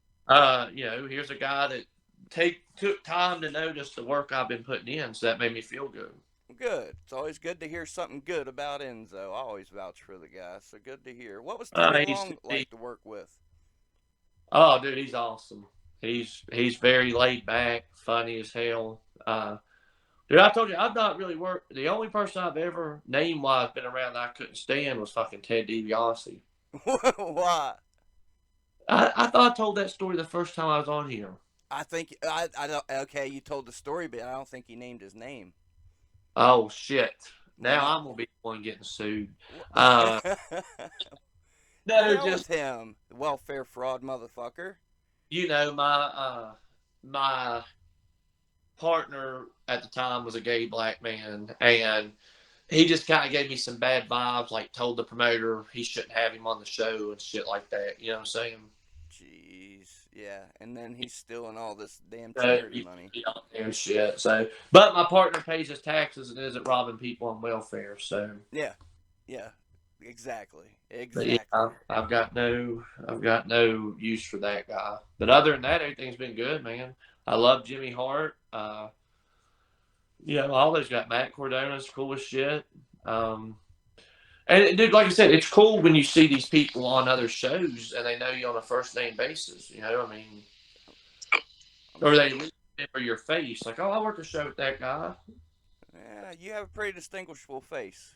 Speaker 1: Here's a guy that took time to notice the work I've been putting in, so that made me feel good.
Speaker 2: Good. It's always good to hear something good about Enzo. I always vouch for the guy, so good to hear. What was Terry Long like to work with?
Speaker 1: Oh, dude, he's awesome. He's very laid back, funny as hell. Dude, I told you, I've not really worked. The only person I've ever name-wise been around that I couldn't stand was fucking Ted DiBiase.
Speaker 2: Why?
Speaker 1: I thought I told that story the first time I was on here.
Speaker 2: I think I don't. Okay, you told the story, but I don't think he named his name.
Speaker 1: Oh shit! Now I'm gonna be the one getting sued. No,
Speaker 2: just him, welfare fraud motherfucker.
Speaker 1: My partner at the time was a gay black man, and he just kind of gave me some bad vibes. Like, told the promoter he shouldn't have him on the show and shit like that. You know what I'm saying?
Speaker 2: Jeez, yeah. And then he's stealing all this damn charity money.
Speaker 1: And shit. So, but my partner pays his taxes and isn't robbing people on welfare. So
Speaker 2: yeah. Exactly.
Speaker 1: But yeah,
Speaker 2: Exactly.
Speaker 1: I've got no use for that guy. But other than that, everything's been good, man. I love Jimmy Hart. I always got Matt Cordona's cool as shit. Um, and dude, like I said, it's cool when you see these people on other shows and they know you on a first name basis. I mean,
Speaker 2: I'm
Speaker 1: or they
Speaker 2: sure.
Speaker 1: remember your face, like, oh, I worked a show with that guy.
Speaker 2: Yeah, you have a pretty distinguishable face.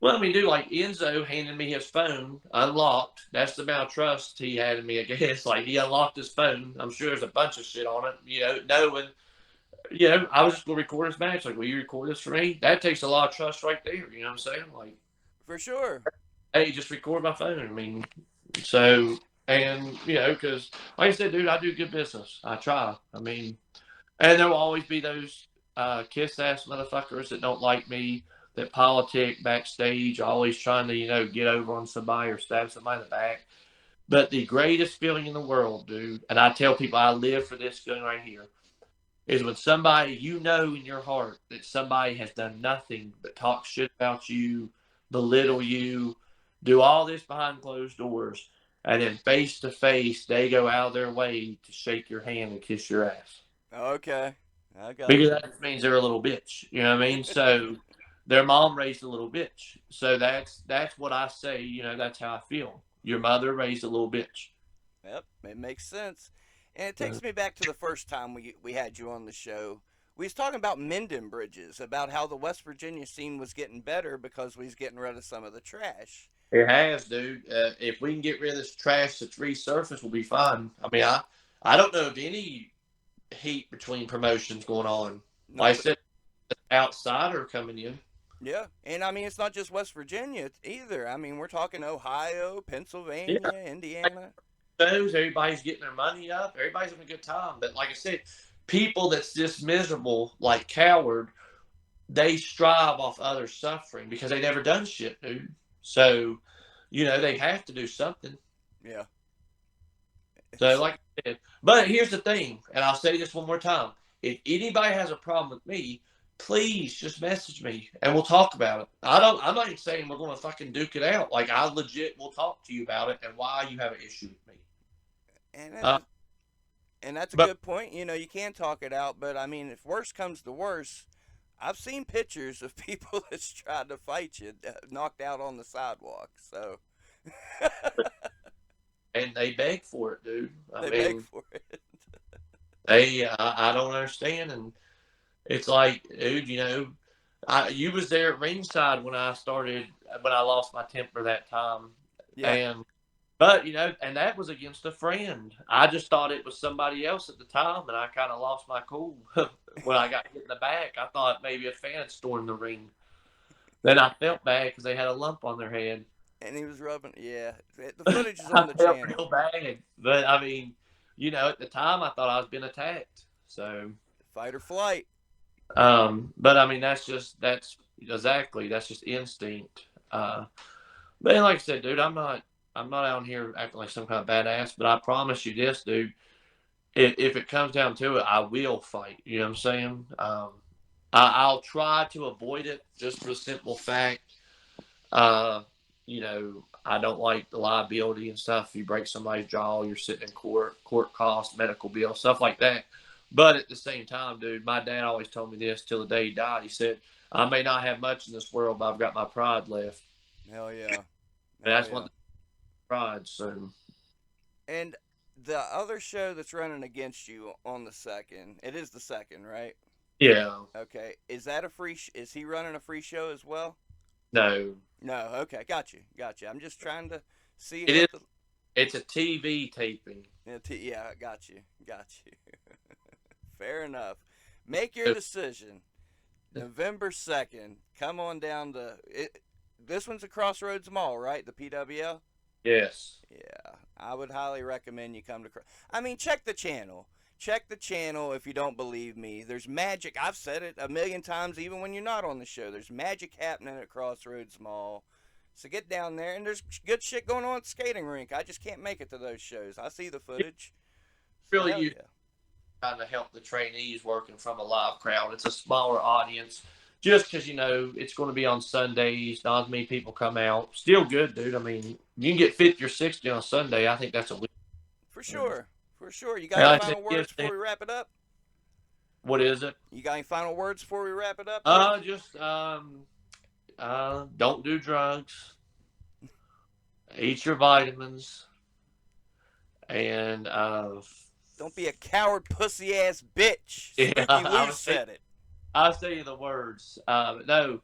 Speaker 1: Well, I mean, dude, like Enzo handed me his phone unlocked. That's the amount of trust he had in me, I guess. Like he unlocked his phone. I'm sure there's a bunch of shit on it, knowing, I was just gonna record his match. Like, will you record this for me? That takes a lot of trust right there. You know what I'm saying? Like,
Speaker 2: For sure.
Speaker 1: hey, just record my phone. I mean, so and because like I said, dude, I do good business. I try. I mean, and there will always be those kiss ass motherfuckers that don't like me, that politic backstage, always trying to, get over on somebody or stab somebody in the back. But the greatest feeling in the world, dude, and I tell people I live for this feeling right here, is when somebody, in your heart that somebody has done nothing but talk shit about you, belittle you, do all this behind closed doors, and then face to face they go out of their way to shake your hand and kiss your ass.
Speaker 2: Okay. I got
Speaker 1: Because
Speaker 2: you.
Speaker 1: that just means they're a little bitch. You know what I mean? So their mom raised a little bitch. So that's what I say. That's how I feel. Your mother raised a little bitch.
Speaker 2: Yep, it makes sense. And it takes me back to the first time we had you on the show. We was talking about mending bridges, about how the West Virginia scene was getting better because we was getting rid of some of the trash.
Speaker 1: It has, dude. If we can get rid of this trash that's resurfaced, we'll be fine. I mean, I don't know of any heat between promotions going on. Like I
Speaker 2: Not
Speaker 1: said, outsider coming in.
Speaker 2: Yeah, and I mean it's not just West Virginia either. I mean we're talking Ohio,
Speaker 1: Yeah,
Speaker 2: Pennsylvania, Indiana.
Speaker 1: shows everybody's getting their money up. Everybody's having a good time. But like I said, people that's just miserable, like Coward, they strive off others suffering because they never done shit, dude. So, they have to do something.
Speaker 2: Yeah,
Speaker 1: So,
Speaker 2: it's
Speaker 1: like I said, but here's the thing, and I'll say this one more time: if anybody has a problem with me, please just message me and we'll talk about it. I'm not even saying we're going to fucking duke it out. Like, I legit will talk to you about it and why you have an issue with me.
Speaker 2: and
Speaker 1: Uh,
Speaker 2: that's a
Speaker 1: but
Speaker 2: good point. You know, you can talk it out, but I mean if worse comes to worse, I've seen pictures of people that's tried to fight you knocked out on the sidewalk. So
Speaker 1: and they beg for it, dude. I
Speaker 2: they beg
Speaker 1: mean,
Speaker 2: for it.
Speaker 1: I don't understand, and it's like, dude, you was there at ringside when I lost my temper that time,
Speaker 2: Yeah,
Speaker 1: and but and that was against a friend. I just thought it was somebody else at the time, and I kind of lost my cool when I got hit in the back. I thought maybe a fan had stormed the ring. Then I felt bad because they had a lump on their head.
Speaker 2: and he was rubbing. Yeah, the footage is on
Speaker 1: I
Speaker 2: the
Speaker 1: felt
Speaker 2: channel.
Speaker 1: real bad, but I mean, at the time I thought I was being attacked. So,
Speaker 2: Fight or flight.
Speaker 1: but I mean, that's just instinct. But like I said, dude, I'm not out here acting like some kind of badass. But I promise you this, dude. If it comes down to it, I will fight. You know what I'm saying? I'll try to avoid it just for the simple fact, uh, I don't like the liability and stuff. If you break somebody's jaw, you're sitting in court costs, medical bill, stuff like that. But at the same time, dude, my dad always told me this till the day he died. He said, I may not have much in this world, but I've got my pride left.
Speaker 2: Hell yeah,
Speaker 1: And
Speaker 2: hell
Speaker 1: that's
Speaker 2: yeah.
Speaker 1: one pride. So,
Speaker 2: And the other show that's running against you on the second, it is the second, right?
Speaker 1: yeah,
Speaker 2: Okay. Is that a free? Is he running a free show as well?
Speaker 1: no,
Speaker 2: No. Okay. Got you. Got you. I'm just trying to see
Speaker 1: it is.
Speaker 2: what the.
Speaker 1: It's a TV taping.
Speaker 2: Yeah. Got you. Got you. Fair enough. Make your decision. November 2nd. Come on down to it. This one's at Crossroads Mall, right? The PWL.
Speaker 1: Yes.
Speaker 2: Yeah, I would highly recommend you come to. I mean, check the channel. Check the channel if you don't believe me. There's magic. I've said it a million times, even when you're not on the show. There's magic happening at Crossroads Mall. So get down there, and there's good shit going on at the skating rink. I just can't make it to those shows. I see the footage. So
Speaker 1: Really,
Speaker 2: hell
Speaker 1: you
Speaker 2: yeah.
Speaker 1: trying to help the trainees working from a live crowd. It's a smaller audience. just because it's going to be on Sundays. Not as many people come out. Still good, dude. I mean, you can get 50 or 60 on Sunday. I think that's a win.
Speaker 2: For sure. For sure. You got
Speaker 1: And
Speaker 2: any
Speaker 1: like I said,
Speaker 2: final words before we wrap it up?
Speaker 1: what is it?
Speaker 2: You got any final words before we wrap it up? Here?
Speaker 1: Just don't do drugs. Eat your vitamins, and
Speaker 2: don't be a coward, pussy ass bitch.
Speaker 1: yeah,
Speaker 2: Spooky Lou said it.
Speaker 1: I'll say you the words. No,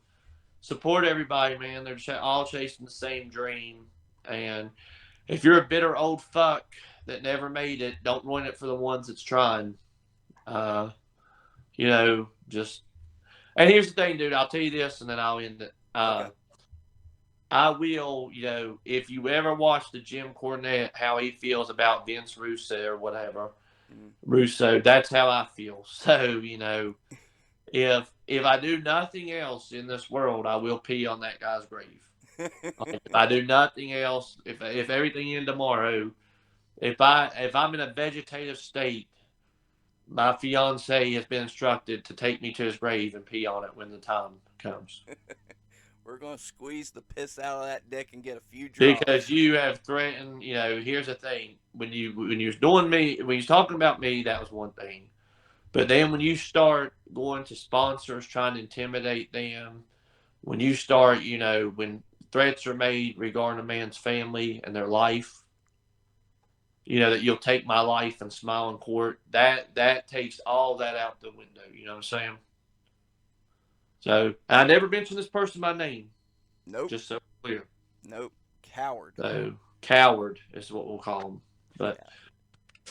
Speaker 1: support everybody, man. They're all chasing the same dream, and if you're a bitter old fuck that never made it, don't ruin it for the ones that's trying. Just. And here's the thing, dude. I'll tell you this, and then I'll end it.
Speaker 2: Okay.
Speaker 1: I will, if you ever watch the Jim Cornette, how he feels about Vince Russo or whatever, Russo, that's how I feel. So, if I do nothing else in this world, I will pee on that guy's grave. Like, if I do nothing else, if everything ends tomorrow, if I'm in a vegetative state, my fiance has been instructed to take me to his grave and pee on it when the time comes.
Speaker 2: We're going to squeeze the piss out of that dick and get a few drops.
Speaker 1: Because you have threatened, here's the thing. When you was doing me, when you was talking about me, that was one thing. But then when you start going to sponsors, trying to intimidate them, when you start, when threats are made regarding a man's family and their life, that you'll take my life and smile in court, that takes all that out the window. You know what I'm saying? So I never mentioned this person by name.
Speaker 2: Nope.
Speaker 1: Just so clear.
Speaker 2: Nope. Coward.
Speaker 1: So coward is what we'll call him. But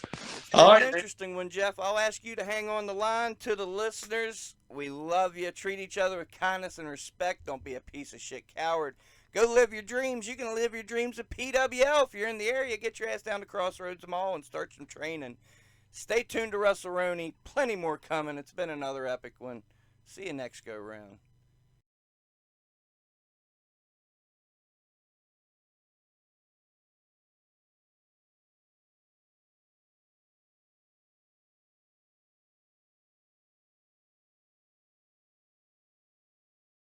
Speaker 2: it's been an interesting one, Jeff. I'll ask you to hang on the line. To the listeners, we love you. Treat each other with kindness and respect. Don't be a piece of shit coward. Go live your dreams. You can live your dreams at PWL. If you're in the area, get your ass down to Crossroads Mall and start some training. Stay tuned to WrestleRoni. Plenty more coming. It's been another epic one. See you next go round.